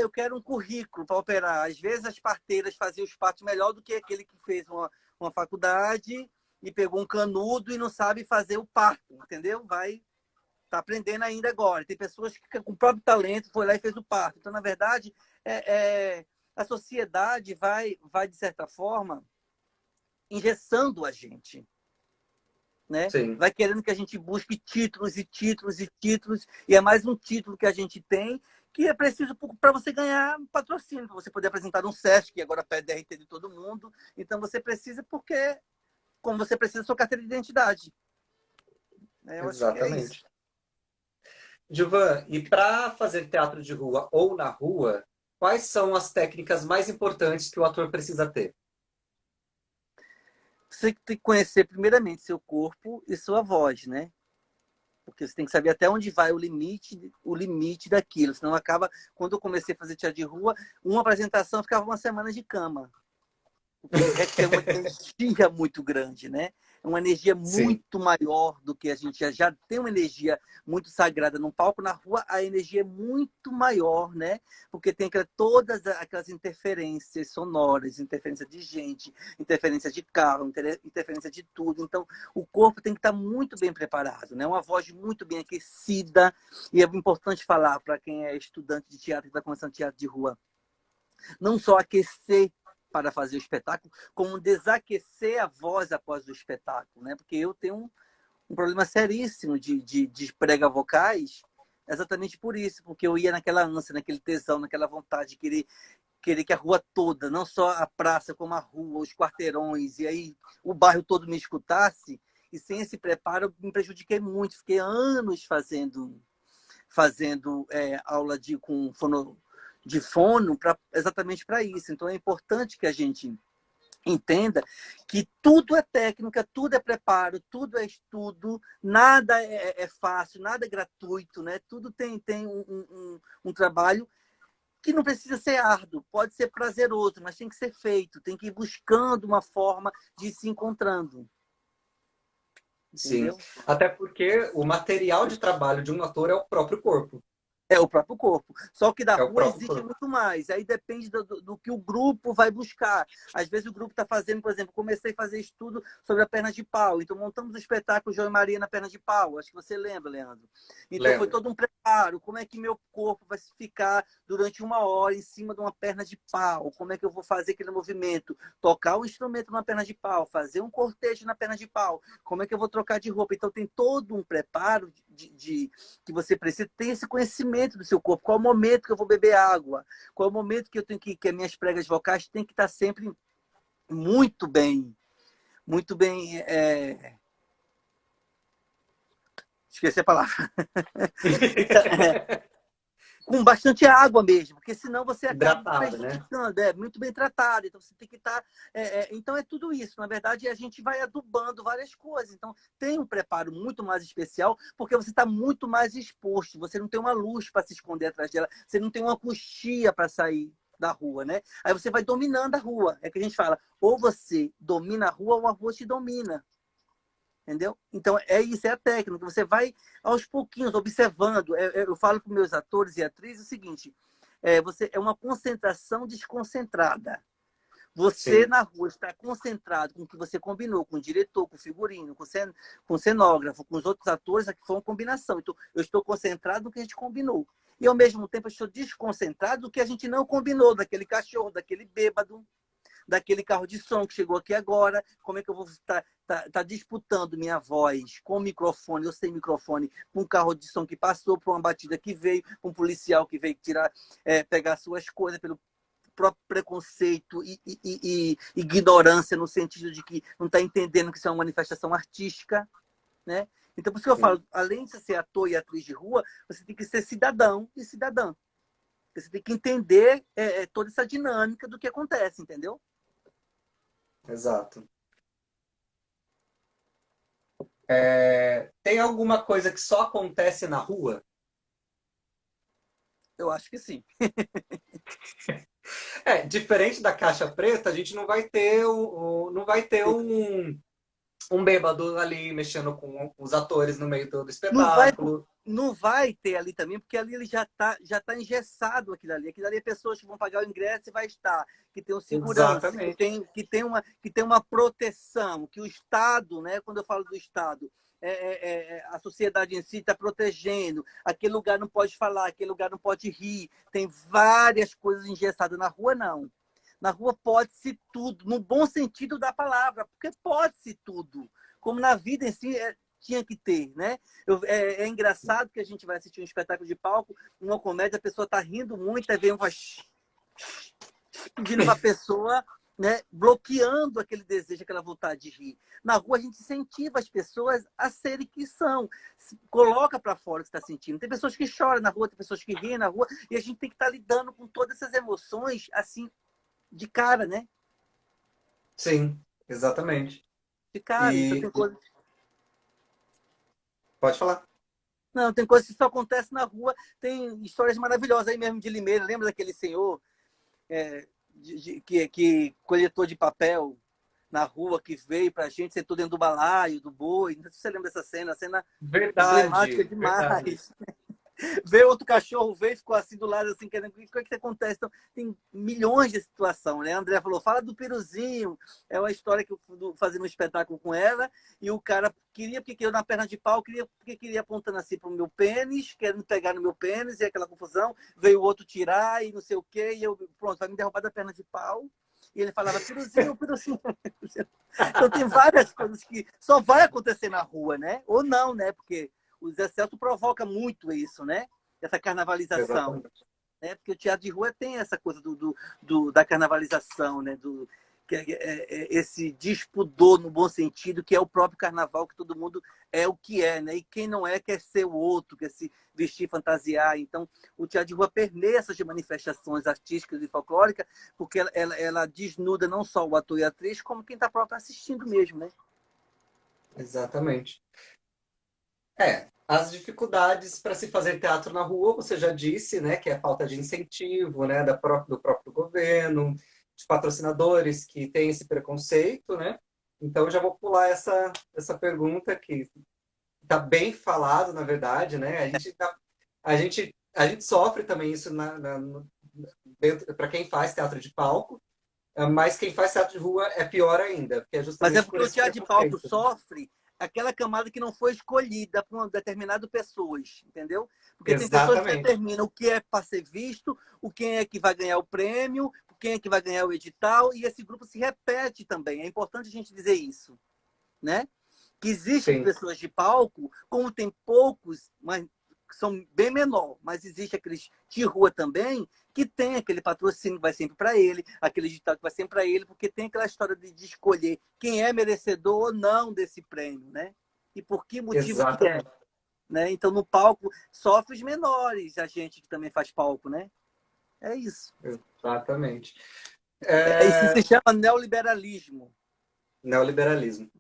eu quero um currículo para operar. Às vezes as parteiras faziam os partos melhor do que aquele que fez uma faculdade e pegou um canudo e não sabe fazer o parto, entendeu? Tá aprendendo ainda agora. Tem pessoas que com o próprio talento foi lá e fez o parto. Então, na verdade, a sociedade vai, de certa forma, engessando a gente. Né? Sim. Vai querendo que a gente busque títulos e títulos e títulos, e é mais um título que a gente tem, que é preciso para você ganhar patrocínio, para você poder apresentar no SESC, que agora pede DRT de todo mundo. Então, você precisa porque, como você precisa da sua carteira de identidade. Eu acho que é isso. Exatamente. Gilvan, e para fazer teatro de rua ou na rua, quais são as técnicas mais importantes que o ator precisa ter? Você tem que conhecer primeiramente seu corpo e sua voz, né? Porque você tem que saber até onde vai o limite daquilo. Senão acaba, quando eu comecei a fazer teatro de rua, uma apresentação ficava uma semana de cama. Porque requer uma energia muito grande, né? Uma energia Sim. muito maior do que a gente já tem uma energia muito sagrada no palco. Na rua, a energia é muito maior, né? Porque tem todas aquelas interferências sonoras, interferência de gente, interferência de carro, interferência de tudo. Então, o corpo tem que estar muito bem preparado, né? Uma voz muito bem aquecida. E é importante falar para quem é estudante de teatro e está começando teatro de rua, não só aquecer para fazer o espetáculo, como desaquecer a voz após o espetáculo, né? Porque eu tenho um problema seríssimo de prega vocais, exatamente por isso, porque eu ia naquela ânsia, naquele tesão, naquela vontade de querer que a rua toda, não só a praça, como a rua, os quarteirões, e aí o bairro todo me escutasse, e sem esse preparo eu me prejudiquei muito, fiquei anos fazendo aula de fono exatamente para isso. Então é importante que a gente entenda que tudo é técnica, tudo é preparo, tudo é estudo, nada é fácil, nada é gratuito, né? Tudo tem um trabalho que não precisa ser árduo, pode ser prazeroso, mas tem que ser feito, tem que ir buscando uma forma de ir se encontrando. Sim. Entendeu? Até porque o material de trabalho de um ator é o próprio corpo. É o próprio corpo. Só que da É o rua próprio exige corpo. muito mais. Aí depende do que o grupo vai buscar. Às vezes o grupo está fazendo, por exemplo, comecei a fazer estudo sobre a perna de pau. Então montamos o espetáculo João e Maria na perna de pau. Acho que você lembra, Leandro. Então foi Lembro. todo um preparo. Como é que meu corpo vai ficar durante 1 hora em cima de uma perna de pau? Como é que eu vou fazer aquele movimento? Tocar o instrumento na perna de pau, fazer um cortejo na perna de pau. Como é que eu vou trocar de roupa? Então tem todo um preparo que você precisa ter esse conhecimento do seu corpo. Qual é o momento que eu vou beber água? Qual é o momento que eu tenho que as minhas pregas vocais têm que estar sempre muito bem, muito bem. Esqueci a palavra. Com bastante água mesmo, porque senão você acaba Hidratado, né? prejudicando, muito bem tratado, então você tem que estar... então é tudo isso, na verdade a gente vai adubando várias coisas, então tem um preparo muito mais especial, porque você está muito mais exposto, você não tem uma luz para se esconder atrás dela, você não tem uma coxia para sair da rua, né? Aí você vai dominando a rua, é que a gente fala, ou você domina a rua ou a rua te domina. Entendeu? Então, é isso, é a técnica. Você vai aos pouquinhos, observando. Eu falo para meus atores e atrizes o seguinte: você é uma concentração desconcentrada. Você, Sim. na rua, está concentrado com o que você combinou, com o diretor, com o figurino, com o cenógrafo, com os outros atores, aqui foi uma combinação. Então, eu estou concentrado no que a gente combinou. E, ao mesmo tempo, eu estou desconcentrado do que a gente não combinou, daquele cachorro, daquele bêbado, daquele carro de som que chegou aqui agora, como é que eu vou estar disputando minha voz com microfone ou sem microfone, com um carro de som que passou, por uma batida que veio, com um policial que veio tirar, pegar suas coisas pelo próprio preconceito e ignorância no sentido de que não está entendendo que isso é uma manifestação artística, né? Então, por isso que eu Sim. falo, além de ser ator e atriz de rua, você tem que ser cidadão e cidadã. Você tem que entender toda essa dinâmica do que acontece, entendeu? Exato. Tem alguma coisa que só acontece na rua? Eu acho que sim. Diferente da caixa preta, a gente não vai ter, não vai ter um bêbado ali mexendo com os atores no meio do Não vai, espetáculo. não vai ter ali também, porque ali ele já tá engessado aquilo ali. Aquilo ali é pessoas que vão pagar o ingresso e vai estar, que tem um segurança, que Exatamente. tem, que tem, uma, que tem uma proteção, que o Estado, né, quando eu falo do Estado, a sociedade em si está protegendo. Aquele lugar não pode falar, aquele lugar não pode rir. Tem várias coisas engessadas. Na rua, não. Na rua pode-se tudo, no bom sentido da palavra, porque pode-se tudo. Como na vida em si, tinha que ter, né? É engraçado que a gente vai assistir um espetáculo de palco, uma comédia, a pessoa está rindo muito, aí vem um pedindo para a pessoa, né, bloqueando aquele desejo, aquela vontade de rir. Na rua a gente incentiva as pessoas a serem que são, coloca para fora o que está sentindo. Tem pessoas que choram na rua, tem pessoas que riem na rua, e a gente tem que estar lidando com todas essas emoções assim de cara, né? Sim, exatamente. De cara. Então E tem coisa. pode falar. Não, tem coisas que só acontecem na rua. Tem histórias maravilhosas aí mesmo de Limeira. Lembra daquele senhor que coletor de papel na rua, que veio pra gente, sentou dentro do balaio, do boi? Não sei se você lembra dessa cena. A cena emblemática Verdade, verdade. demais. Veio outro cachorro, veio e ficou assim do lado, assim, querendo, o que é que acontece? Então, tem milhões de situações, né? A André falou, fala do Piruzinho, é uma história que eu fazia um espetáculo com ela, e o cara queria, porque queria na perna de pau, queria, porque queria apontando assim pro meu pênis, querendo pegar no meu pênis, e aquela confusão, veio o outro tirar, e não sei o quê, e eu, pronto, vai me derrubar da perna de pau. E ele falava, Piruzinho, Piruzinho. Então tem várias coisas que só vai acontecer na rua, né? Ou não, né? Porque o Zé Celso provoca muito isso, né? Essa carnavalização. Exatamente. Né? Porque o teatro de rua tem essa coisa da carnavalização, né? Esse despudor no bom sentido, que é o próprio carnaval, que todo mundo é o que é, né? E quem não é quer ser o outro, quer se vestir, fantasiar. Então, o teatro de rua permeia essas manifestações artísticas e folclóricas, porque ela desnuda não só o ator e a atriz, como quem está próprio assistindo mesmo, né? Exatamente. As dificuldades para se fazer teatro na rua, você já disse, né, que é a falta de incentivo, né, do próprio governo, de patrocinadores que têm esse preconceito, né? Então, eu já vou pular essa pergunta que está bem falado, na verdade, né? A gente sofre também isso para quem faz teatro de palco, mas quem faz teatro de rua é pior ainda, porque é Mas é justamente por porque o esse teatro de palco preconceito. sofre aquela camada que não foi escolhida por uma determinada pessoas, entendeu? Porque tem pessoas que Exatamente. determinam o que é para ser visto, o quem é que vai ganhar o prêmio, quem é que vai ganhar o edital, e esse grupo se repete também. É importante a gente dizer isso, né? Que existem Sim, pessoas de palco, como tem poucos, mas são bem menor, mas existe aqueles de rua também, que tem aquele patrocínio que vai sempre para ele, aquele edital que vai sempre para ele, porque tem aquela história de escolher quem é merecedor ou não desse prêmio, né? E por que motivo que é, exatamente. né? Então, no palco, sofre os menores, a gente que também faz palco, né? É isso. Exatamente. Isso se chama neoliberalismo. Neoliberalismo.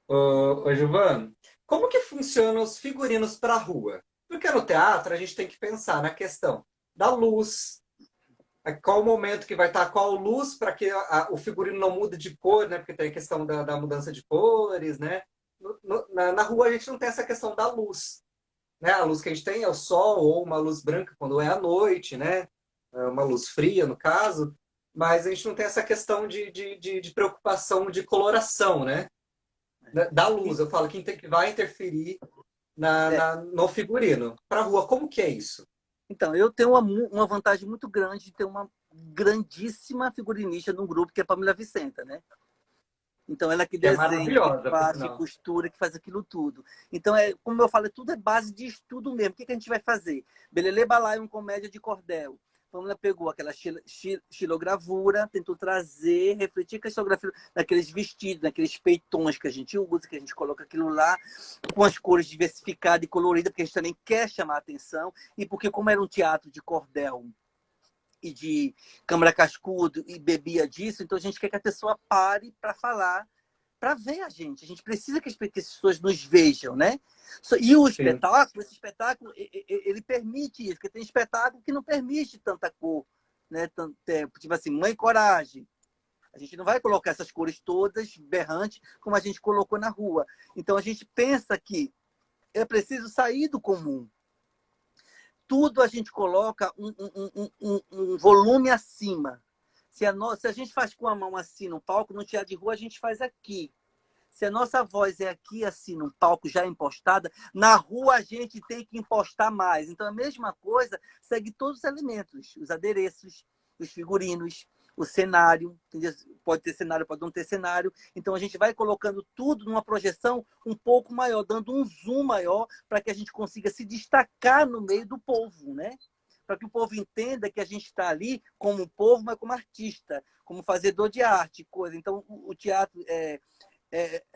Ô, Giovana, como que funcionam os figurinos para a rua? Porque no teatro a gente tem que pensar na questão da luz, qual o momento que vai estar, qual luz para que o figurino não mude de cor, né? Porque tem a questão da mudança de cores, né? Na rua a gente não tem essa questão da luz, né? A luz que a gente tem é o sol ou uma luz branca quando é à noite, né? Uma luz fria, no caso, mas a gente não tem essa questão de preocupação de coloração, né? Da luz. Eu falo que vai interferir É, no figurino. Para a rua, como que é isso? então, eu tenho uma vantagem muito grande de ter uma grandíssima figurinista num grupo que é a Pamela Vicenta, né? Então, ela que Que é desenha, que maravilhosa, por faz, que sinal. costura, que faz aquilo tudo. Então, como eu falo, tudo é base de estudo mesmo. O que a gente vai fazer? Belelê Balaio, uma comédia de cordel. Pamela pegou aquela xilogravura, tentou trazer, refletir com a xilografia naqueles vestidos, naqueles peitões que a gente usa, que a gente coloca aquilo lá, com as cores diversificadas e coloridas, porque a gente também quer chamar a atenção, e porque como era um teatro de cordel e de câmara cascudo e bebia disso, então a gente quer que a pessoa pare para falar, para ver a gente. A gente precisa que as pessoas nos vejam, né? E o Sim. espetáculo, esse espetáculo, ele permite isso, porque tem espetáculo que não permite tanta cor, né? Tanto tempo. Tipo assim, Mãe Coragem. A gente não vai colocar essas cores todas berrantes como a gente colocou na rua. Então a gente pensa que é preciso sair do comum. Tudo a gente coloca um volume acima. Se a gente faz com a mão assim no palco, no teatro de rua a gente faz aqui. Se a nossa voz é aqui assim no palco já impostada, na rua a gente tem que impostar mais. Então a mesma coisa segue todos os elementos, os adereços, os figurinos, o cenário, entendeu? Pode ter cenário, pode não ter cenário. Então a gente vai colocando tudo numa projeção um pouco maior, dando um zoom maior para que a gente consiga se destacar no meio do povo, né? Para que o povo entenda que a gente está ali como povo, mas como artista, como fazedor de arte, coisa. Então o teatro é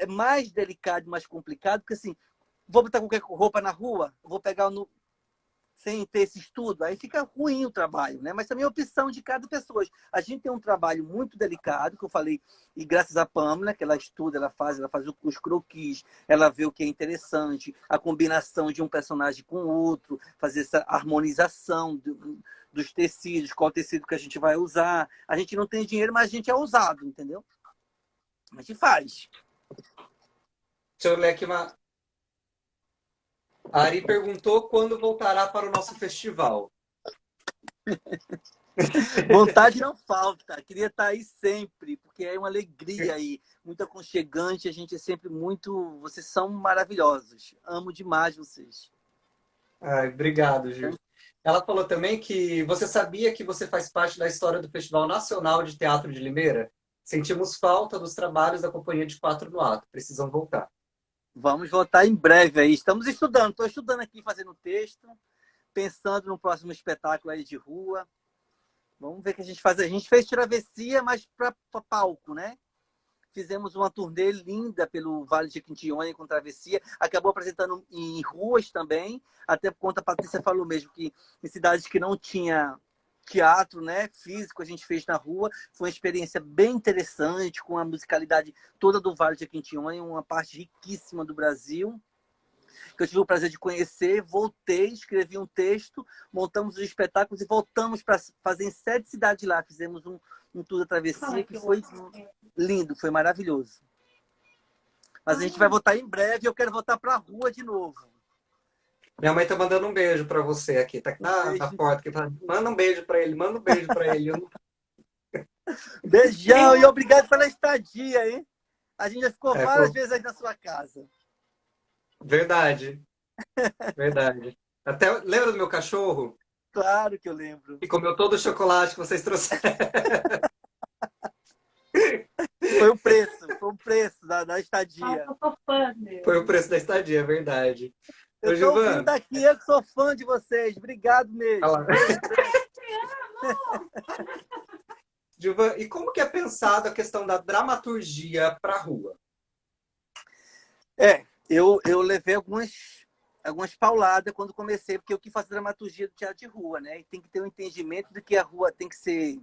mais delicado, mais complicado, porque assim, vou botar qualquer roupa na rua, vou pegar sem ter esse estudo, aí fica ruim o trabalho, né? Mas também é opção de cada pessoa. A gente tem um trabalho muito delicado, que eu falei, e graças à Pamela, que ela estuda, ela faz os croquis, ela vê o que é interessante, a combinação de um personagem com o outro, fazer essa harmonização dos tecidos, qual tecido que a gente vai usar. A gente não tem dinheiro, mas a gente é ousado, entendeu? A gente faz. Deixa eu ler aqui uma. A Ari perguntou quando voltará para o nosso festival. Vontade não falta. Queria estar aí sempre, porque é uma alegria aí, muito aconchegante. A gente é sempre muito. Vocês são maravilhosos. Amo demais vocês. Ai, obrigado, Gil. Ela falou também que você sabia que você faz parte da história do Festival Nacional de Teatro de Limeira? Sentimos falta dos trabalhos da Companhia de Quatro no Ato. Precisam voltar. Vamos voltar em breve aí. Estamos estudando. Estou estudando aqui, fazendo texto, pensando no próximo espetáculo aí de rua. Vamos ver o que a gente faz. A gente fez travessia, mas para palco, né? Fizemos uma turnê linda pelo Vale de Jequitinhonha com travessia. Acabou apresentando em ruas também, até por conta, a Patrícia falou mesmo, que em cidades que não tinha teatro, né, físico, a gente fez na rua. Foi uma experiência bem interessante, com a musicalidade toda do Vale de Jequitinhonha, uma parte riquíssima do Brasil, que eu tive o prazer de conhecer. Voltei, escrevi um texto, montamos os espetáculos e voltamos para fazer em 7 cidades lá. Fizemos um tour da travessia que foi lindo, foi maravilhoso. Mas a gente vai voltar em breve e eu quero voltar para a rua de novo. Minha mãe tá mandando um beijo para você aqui. Tá aqui na porta. Aqui, manda um beijo para ele, manda um beijo para ele. Beijão e obrigado pela estadia, hein? A gente já ficou várias vezes aí na sua casa. Verdade, verdade. Até lembra do meu cachorro? Claro que eu lembro. Que comeu todo o chocolate que vocês trouxeram. Foi o preço da estadia. Foi o preço da estadia, é verdade. Eu Ô, estou ouvindo Gilvan, daqui, eu que sou fã de vocês. Obrigado mesmo. Gilvan, e como que é pensado a questão da dramaturgia para a rua? Eu levei algumas pauladas quando comecei, porque eu que faço dramaturgia do teatro de rua, né? E tem que ter um entendimento de que a rua tem que ser...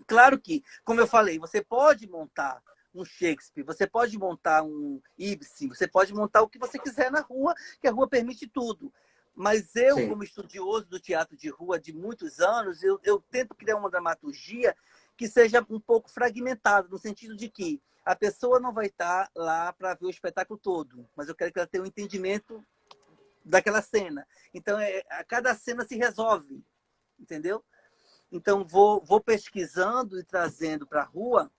Claro que, como eu falei, você pode montar um Shakespeare, você pode montar um Ibsen, você pode montar o que você quiser na rua, que a rua permite tudo. Mas eu, Sim. como estudioso do teatro de rua de muitos anos, eu tento criar uma dramaturgia que seja um pouco fragmentada, no sentido de que a pessoa não vai estar lá para ver o espetáculo todo, mas eu quero que ela tenha um entendimento daquela cena. Então, a cada cena se resolve, entendeu? Então, vou pesquisando e trazendo para a rua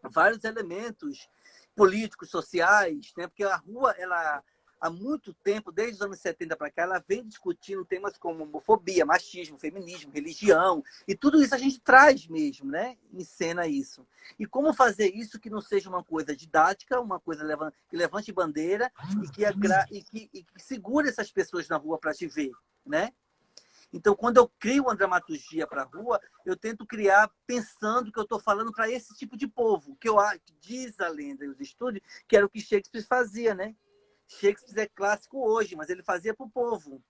vários elementos políticos, sociais, né? Porque a rua, ela, há muito tempo, desde os anos 70 para cá, ela vem discutindo temas como homofobia, machismo, feminismo, religião, e tudo isso a gente traz mesmo, né? Em cena isso. E como fazer isso que não seja uma coisa didática, uma coisa que levante bandeira e que segure essas pessoas na rua para te ver, né? Então, quando eu crio uma dramaturgia para a rua, eu tento criar pensando que eu estou falando para esse tipo de povo, que diz a lenda e os estudos, que era o que Shakespeare fazia, né? Shakespeare é clássico hoje, mas ele fazia para o povo,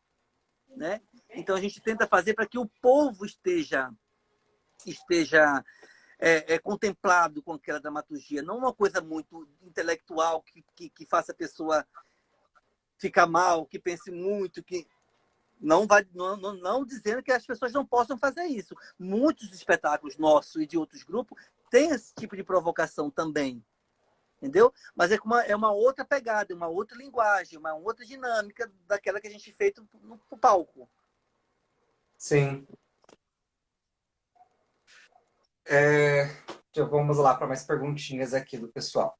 né? Então, a gente tenta fazer para que o povo esteja contemplado com aquela dramaturgia, não uma coisa muito intelectual que faça a pessoa ficar mal, que pense muito, que não dizendo que as pessoas não possam fazer isso. Muitos espetáculos nossos e de outros grupos têm esse tipo de provocação também, entendeu? Mas é uma outra pegada, uma outra linguagem, uma outra dinâmica daquela que a gente fez no palco. Sim. Vamos lá para mais perguntinhas aqui do pessoal.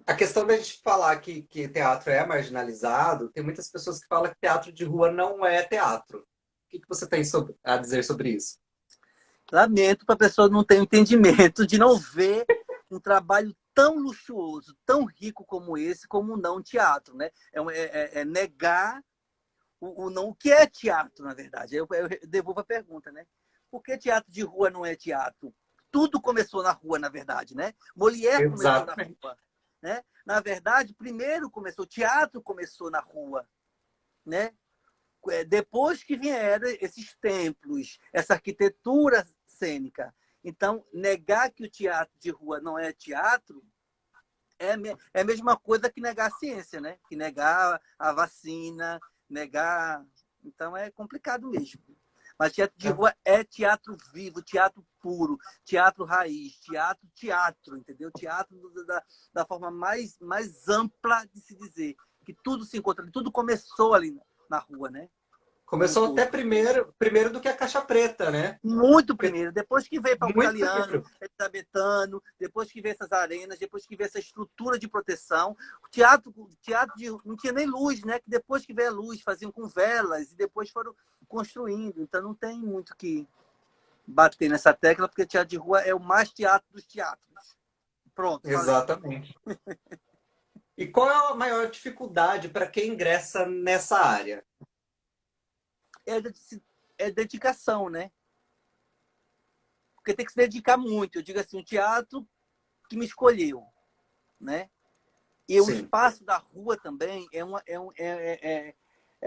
A questão da gente falar que teatro é marginalizado, tem muitas pessoas que falam que teatro de rua não é teatro. O que você tem a dizer sobre isso? Lamento para a pessoa não ter o entendimento de não ver um trabalho tão luxuoso, tão rico como esse, como não teatro, né? É negar o que é teatro, na verdade. Eu devolvo a pergunta, né? Por que teatro de rua não é teatro? Tudo começou na rua, na verdade, né? Molière começou na Exatamente. rua, né? Na verdade, primeiro o teatro começou na rua, né? Depois que vieram esses templos, essa arquitetura cênica. Então, negar que o teatro de rua não é teatro é a mesma coisa que negar a ciência, né? Que negar a vacina, negar. Então, é complicado mesmo. Mas teatro de rua é teatro vivo, teatro puro, teatro raiz, teatro, entendeu? Teatro da forma mais ampla de se dizer. Que tudo se encontra ali, tudo começou ali na rua, né? Como um Começou até todo. primeiro do que a Caixa Preta, né? Muito primeiro. Depois que veio para o Muito italiano, primeiro. elisabetano, depois que veio essas arenas, depois que veio essa estrutura de proteção. O teatro não tinha nem luz, né? Que depois que veio a luz, faziam com velas e depois foram construindo. Então não tem muito que bater nessa tecla, porque teatro de rua é o mais teatro dos teatros. Pronto, falei. Exatamente. E qual é a maior dificuldade para quem ingressa nessa área? É dedicação, né? Porque tem que se dedicar muito. Eu digo assim, o teatro que me escolheu, né? E o Sim. espaço da rua também é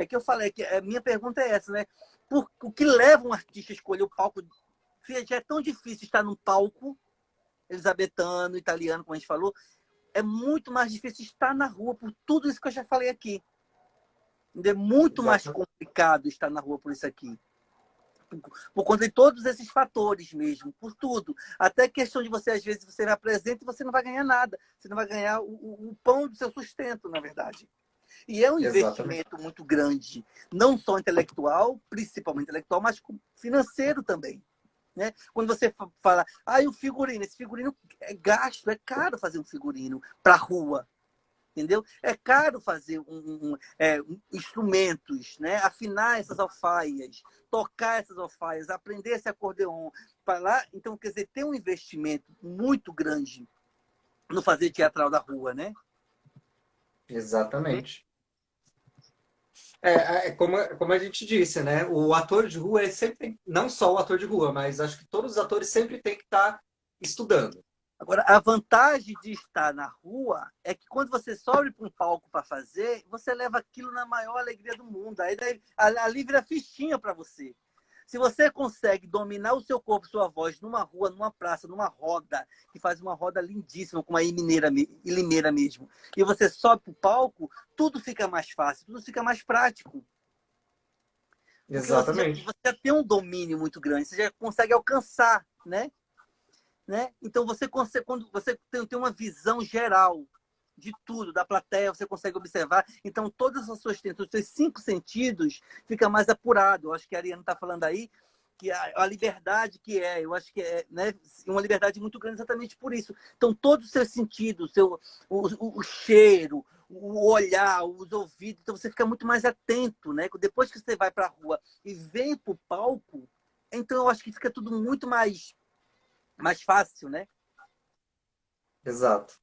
que eu falei, que a minha pergunta é essa, né? O que leva um artista a escolher o palco? Já é tão difícil estar num palco elisabetano, italiano, como a gente falou, é muito mais difícil estar na rua por tudo isso que eu já falei aqui. É muito mais Exatamente. complicado estar na rua por isso aqui. Por conta de todos esses fatores mesmo, por tudo. Até questão de você, às vezes, você vai apresentar e você não vai ganhar nada. Você não vai ganhar o pão do seu sustento, na verdade. E é um Exatamente. investimento muito grande, não só intelectual, principalmente intelectual, mas financeiro também. Né? Quando você fala, o figurino, esse figurino é gasto, é caro fazer um figurino para a rua. Entendeu? É caro fazer instrumentos, né? Afinar essas alfaias, tocar essas alfaias, aprender esse acordeon. Para lá, então, quer dizer, tem um investimento muito grande no fazer teatral da rua, né? Exatamente. Como a gente disse, né? O ator de rua, ele sempre tem, não só o ator de rua, mas acho que todos os atores sempre têm que estar estudando. Agora, a vantagem de estar na rua é que quando você sobe para um palco para fazer, você leva aquilo na maior alegria do mundo. Aí ali vira fichinha para você. Se você consegue dominar o seu corpo, sua voz, numa rua, numa praça, numa roda, que faz uma roda lindíssima, com uma limeira mesmo, e você sobe para o palco, tudo fica mais fácil, tudo fica mais prático. Porque Exatamente. você já tem um domínio muito grande, você já consegue alcançar, né? Então, quando você tem uma visão geral de tudo, da plateia, você consegue observar. Então, todas as suas os seus 5 sentidos fica mais apurado. Eu acho que a Ariana está falando aí que a liberdade eu acho que é, né, uma liberdade muito grande exatamente por isso. Então, todos os seus sentidos, o cheiro, o olhar, os ouvidos, então você fica muito mais atento, né? Depois que você vai para a rua e vem para o palco, então eu acho que fica tudo muito mais fácil, né? Exato.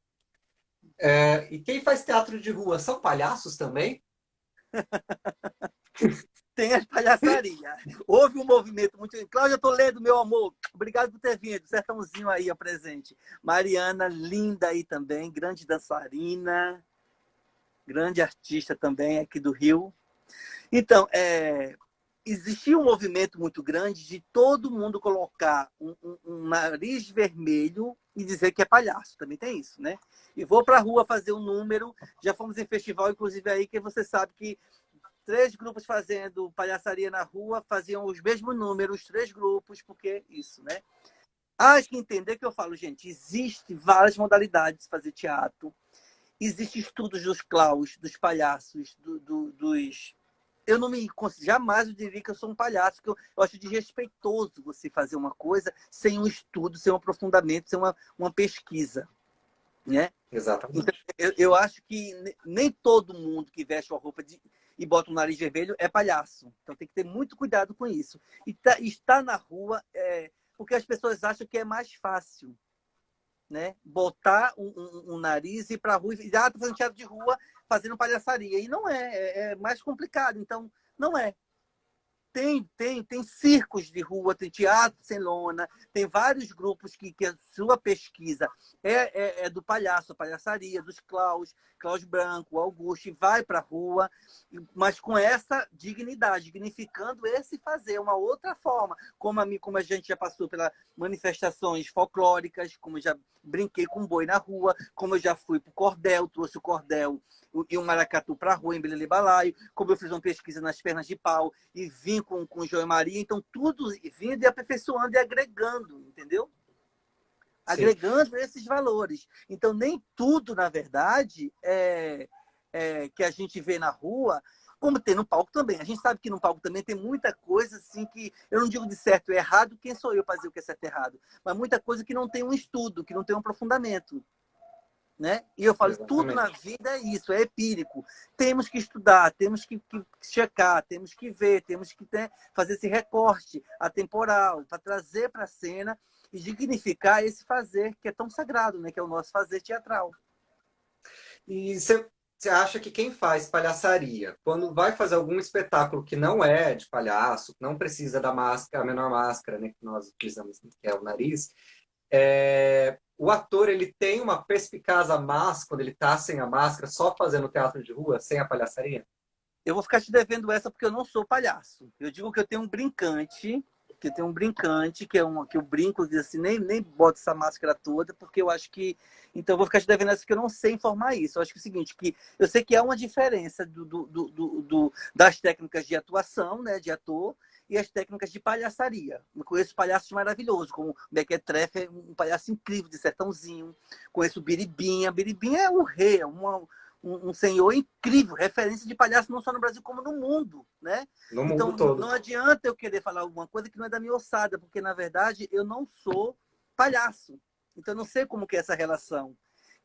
E quem faz teatro de rua são palhaços também? Tem as palhaçarias. Houve um movimento muito... Cláudia Toledo, meu amor, obrigado por ter vindo. Sertãozinho aí, ó, presente. Mariana, linda aí também, grande dançarina, grande artista também aqui do Rio. Então, existia um movimento muito grande de todo mundo colocar um nariz vermelho e dizer que é palhaço. Também tem isso, né? E vou para a rua fazer um número. Já fomos em festival, inclusive, aí, que você sabe que 3 grupos fazendo palhaçaria na rua faziam os mesmos números, 3 grupos, porque isso, né? Há que entender que eu falo, gente, existe várias modalidades de fazer teatro. Existem estudos dos claus, dos palhaços, dos... Eu não me jamais eu diria que eu sou um palhaço, porque eu acho desrespeitoso você fazer uma coisa sem um estudo, sem um aprofundamento, sem uma pesquisa, né? Então, Exatamente. eu acho que nem todo mundo que veste uma roupa e bota um nariz vermelho é palhaço. Então tem que ter muito cuidado com isso. E estar na rua porque as pessoas acham que é mais fácil, né? Botar um nariz e ir para a rua e tô fazendo teatro de rua, fazendo palhaçaria. E não é mais complicado. Então, não é. Tem circos de rua, tem teatro sem lona, tem vários grupos que a sua pesquisa é do palhaço, a palhaçaria, dos Klaus Branco, Augusto, e vai para a rua, mas com essa dignidade, dignificando esse fazer, uma outra forma, como a gente já passou pelas manifestações folclóricas, como eu já brinquei com boi na rua, como eu já fui para o cordel, trouxe o cordel e o maracatu para a rua, em Belém Balaio, como eu fiz uma pesquisa nas pernas de pau e vim com o João e Maria, então tudo vindo e aperfeiçoando e agregando, entendeu? Sim. Agregando esses valores. Então, nem tudo, na verdade, que a gente vê na rua, como tem no palco também. A gente sabe que no palco também tem muita coisa assim que, eu não digo de certo e errado, quem sou eu para dizer o que é certo e errado, mas muita coisa que não tem um estudo, que não tem um aprofundamento. Né? E eu falo, tudo na Exatamente. vida é isso, é empírico. Temos que estudar, temos que checar, temos que ver, temos que fazer esse recorte atemporal para trazer para a cena e dignificar esse fazer que é tão sagrado, né? Que é o nosso fazer teatral. E você acha que quem faz palhaçaria, quando vai fazer algum espetáculo que não é de palhaço, não precisa da máscara, a menor máscara, né, que nós utilizamos, que é o nariz, o ator ele tem uma perspicaz a mais quando ele está sem a máscara, só fazendo teatro de rua, sem a palhaçaria? Eu vou ficar te devendo essa porque eu não sou palhaço. Eu digo que eu tenho um brincante, que que eu brinco, assim, nem boto essa máscara toda, porque eu acho que. Então, eu vou ficar te devendo essa porque eu não sei informar isso. Eu acho que é o seguinte, que eu sei que há uma diferença das técnicas de atuação, né, de ator, e as técnicas de palhaçaria. Eu conheço palhaços maravilhosos, como o Mequetrefe, um palhaço incrível de Sertãozinho. Conheço o Biribinha. Biribinha é um rei, um senhor incrível, referência de palhaço não só no Brasil, como no mundo, né? No Então, mundo não todo. adianta eu querer falar alguma coisa que não é da minha ossada, porque, na verdade, eu não sou palhaço. Então, eu não sei como que é essa relação.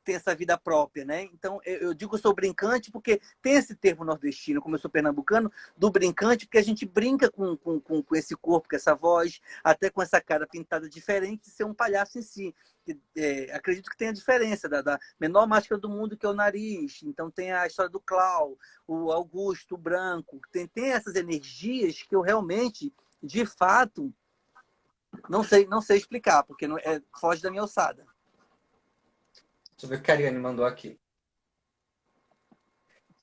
Tem essa vida própria, né? Então, eu digo que eu sou brincante porque tem esse termo nordestino, como eu sou pernambucano, do brincante, porque a gente brinca com esse corpo, com essa voz, até com essa cara pintada diferente de ser um palhaço em si. Acredito que tem a diferença da menor máscara do mundo, que é o nariz. Então, tem a história do Clau, o Augusto, o Branco. Tem essas energias que eu realmente, de fato, não sei explicar, porque não, foge da minha alçada. Deixa eu ver o que a Ariane mandou aqui.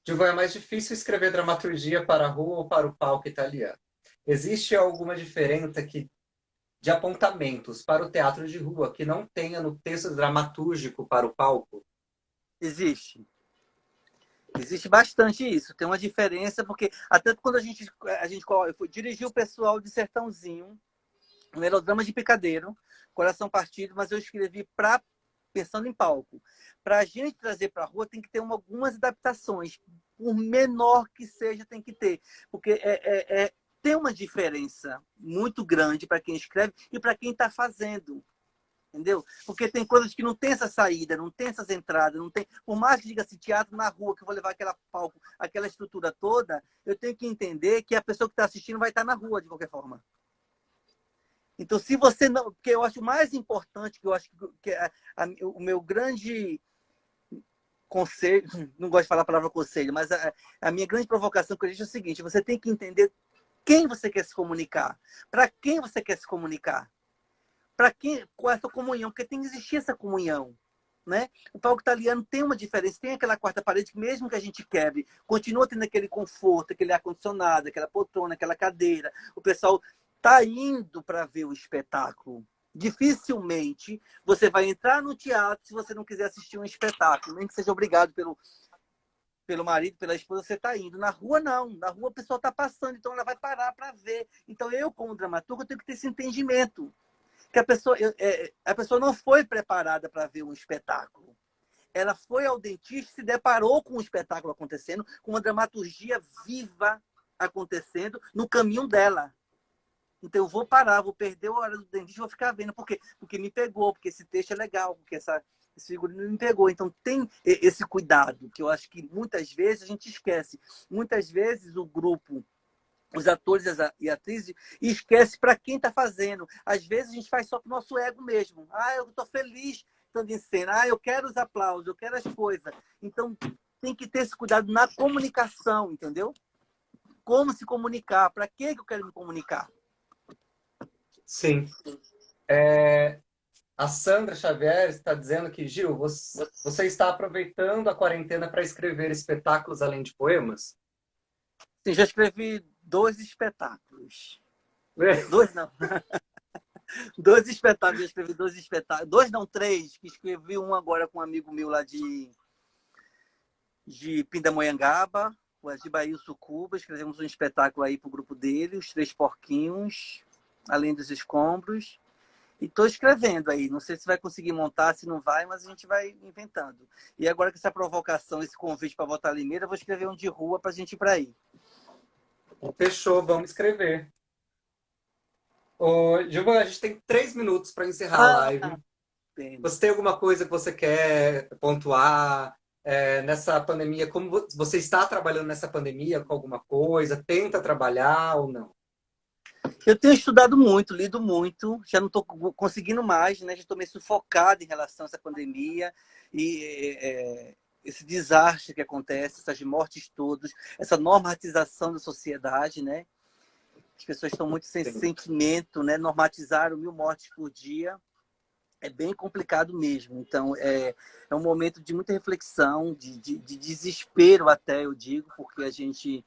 Digo, é mais difícil escrever dramaturgia para a rua ou para o palco italiano? Existe alguma diferença de apontamentos para o teatro de rua que não tenha no texto dramatúrgico para o palco? Existe. Existe bastante isso. Tem uma diferença, porque até quando eu fui dirigir o pessoal de Sertãozinho, um melodrama de picadeiro, Coração Partido, mas eu escrevi pensando em palco. Para a gente trazer para a rua, tem que ter algumas adaptações. Por menor que seja, tem que ter. Porque tem uma diferença muito grande para quem escreve e para quem está fazendo. Entendeu? Porque tem coisas que não tem essa saída, não tem essas entradas, não tem. Por mais que diga-se teatro na rua, que eu vou levar aquela palco, aquela estrutura toda, eu tenho que entender que a pessoa que está assistindo vai estar na rua de qualquer forma. Então, se você não. Porque eu acho mais importante, que eu acho que o meu grande conselho, não gosto de falar a palavra conselho, mas a minha grande provocação com a gente é o seguinte: você tem que entender quem você quer se comunicar, para quem você quer se comunicar, para quem, com essa comunhão, porque tem que existir essa comunhão. Né? O palco italiano tem uma diferença, tem aquela quarta parede que mesmo que a gente quebre, continua tendo aquele conforto, aquele ar-condicionado, aquela poltrona, aquela cadeira. O pessoal está indo para ver o espetáculo. Dificilmente você vai entrar no teatro se você não quiser assistir um espetáculo, nem que seja obrigado pelo marido, pela esposa, você está indo. Na rua, não. Na rua, a pessoa está passando, então ela vai parar para ver. Então, eu, como dramaturgo, eu tenho que ter esse entendimento. Que a pessoa não foi preparada para ver um espetáculo. Ela foi ao dentista e se deparou com um espetáculo acontecendo, com uma dramaturgia viva acontecendo no caminho dela. Então, eu vou parar, vou perder a hora do dentista, vou ficar vendo. Por quê? Porque me pegou, porque esse texto é legal, porque esse figurino me pegou. Então, tem esse cuidado, que eu acho que muitas vezes a gente esquece. Muitas vezes o grupo, os atores e atrizes, e esquece para quem está fazendo. Às vezes a gente faz só para o nosso ego mesmo. Ah, eu estou feliz estando em cena. Ah, eu quero os aplausos, eu quero as coisas. Então, tem que ter esse cuidado na comunicação, entendeu? Como se comunicar? Para que eu quero me comunicar? Sim. A Sandra Xavier está dizendo que, Gil, você está aproveitando a quarentena para escrever espetáculos além de poemas? Sim, já escrevi 2 espetáculos. 2 não. 2 espetáculos, já escrevi 2 espetáculos. 2 não, 3, que escrevi um agora com um amigo meu lá de Pindamonhangaba, o Agibaí Sucuba. Escrevemos um espetáculo aí para o grupo dele, Os Três Porquinhos, Além dos Escombros. E estou escrevendo aí. Não sei se vai conseguir montar, se não vai, mas a gente vai inventando. E agora com essa provocação, esse convite para voltar a Limeira, eu vou escrever um de rua para a gente ir para aí. Fechou, vamos escrever. Ô, Gilvan, a gente tem 3 minutos para encerrar a live. Pena. Você tem alguma coisa que você quer pontuar nessa pandemia? Como você está trabalhando nessa pandemia com alguma coisa? Tenta trabalhar ou não? Eu tenho estudado muito, lido muito, já não estou conseguindo mais, né? Já estou meio sufocado em relação a essa pandemia e esse desastre que acontece, essas mortes todas, essa normatização da sociedade, né? As pessoas estão muito sem Sim. sentimento, né? Normatizaram 1000 mortes por dia. É bem complicado mesmo. Então, é um momento de muita reflexão, de desespero até, eu digo, porque a gente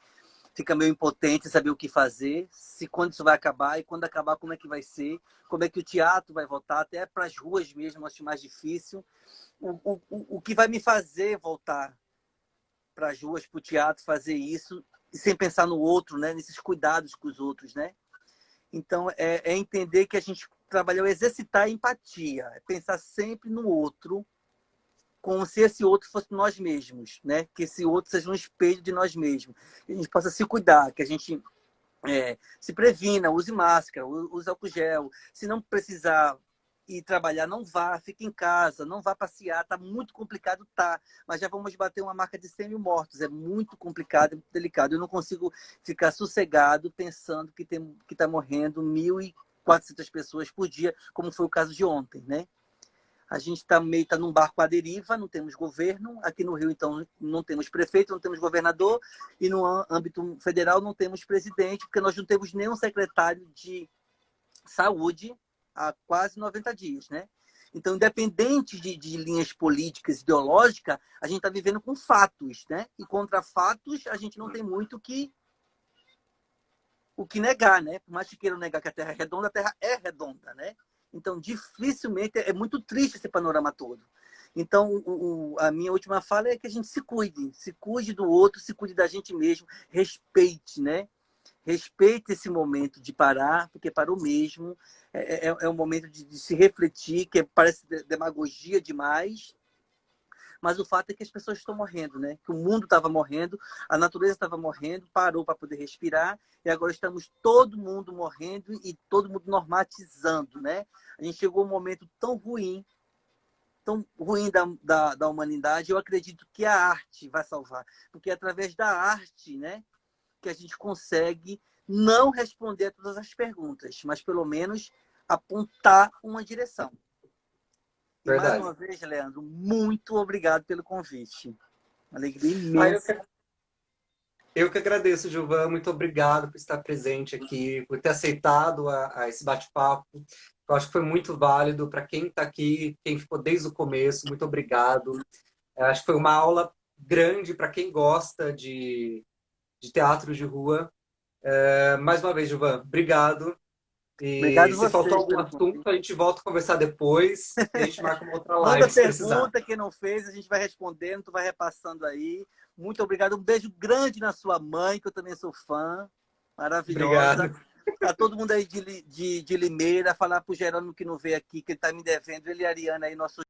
fica meio impotente em saber o que fazer, se quando isso vai acabar e quando acabar como é que vai ser, como é que o teatro vai voltar, até para as ruas mesmo, acho mais difícil. O que vai me fazer voltar para as ruas, para o teatro, fazer isso, e sem pensar no outro, né? Nesses cuidados com os outros, né? Então, é entender que a gente trabalhou exercitar a empatia, é pensar sempre no outro, como se esse outro fosse nós mesmos, né? Que esse outro seja um espelho de nós mesmos. Que a gente possa se cuidar, que a gente se previna, use máscara, use álcool gel. Se não precisar ir trabalhar, não vá, fique em casa, não vá passear. Tá muito complicado, tá. Mas já vamos bater uma marca de 100 mil mortos. É muito complicado, é muito delicado. Eu não consigo ficar sossegado pensando que está morrendo 1.400 pessoas por dia, como foi o caso de ontem, né? A gente está num barco à deriva, não temos governo. Aqui no Rio, então, não temos prefeito, não temos governador. E no âmbito federal não temos presidente, porque nós não temos nenhum secretário de saúde há quase 90 dias, né? Então, independente de linhas políticas, ideológicas, a gente está vivendo com fatos, né? E contra fatos, a gente não tem muito o que negar, né? Por mais que queiram negar que a Terra é redonda, né? Então, dificilmente, é muito triste esse panorama todo. Então, a minha última fala é que a gente se cuide do outro, se cuide da gente mesmo, respeite, né? Respeite esse momento de parar, porque parou mesmo. É um momento de se refletir, que parece demagogia demais, mas o fato é que as pessoas estão morrendo, né? Que o mundo estava morrendo, a natureza estava morrendo, parou para poder respirar, e agora estamos todo mundo morrendo e todo mundo normatizando, né? A gente chegou a um momento tão ruim da humanidade. Eu acredito que a arte vai salvar, porque é através da arte, né, que a gente consegue não responder a todas as perguntas, mas pelo menos apontar uma direção. E mais Verdade. uma vez, Leandro, muito obrigado pelo convite. Uma alegria Ah, imensa. eu que agradeço, Gilvan. Muito obrigado por estar presente aqui, por ter aceitado a esse bate-papo. Eu acho que foi muito válido para quem está aqui, quem ficou desde o começo. Muito obrigado. Eu acho que foi uma aula grande para quem gosta de teatro de rua. Mais uma vez, Gilvan, obrigado. E Obrigado se faltou vocês algum pelo assunto, convite. a gente volta a conversar depois e a gente marca uma outra Manda live se precisar. pergunta, quem não fez, a gente vai respondendo, tu vai repassando aí. Muito obrigado. Um beijo grande na sua mãe, que eu também sou fã. Maravilhosa. Obrigado. Tá todo mundo aí de Limeira, falar pro Jerônimo que não veio aqui, que ele tá me devendo, ele e a Ariana aí, nosso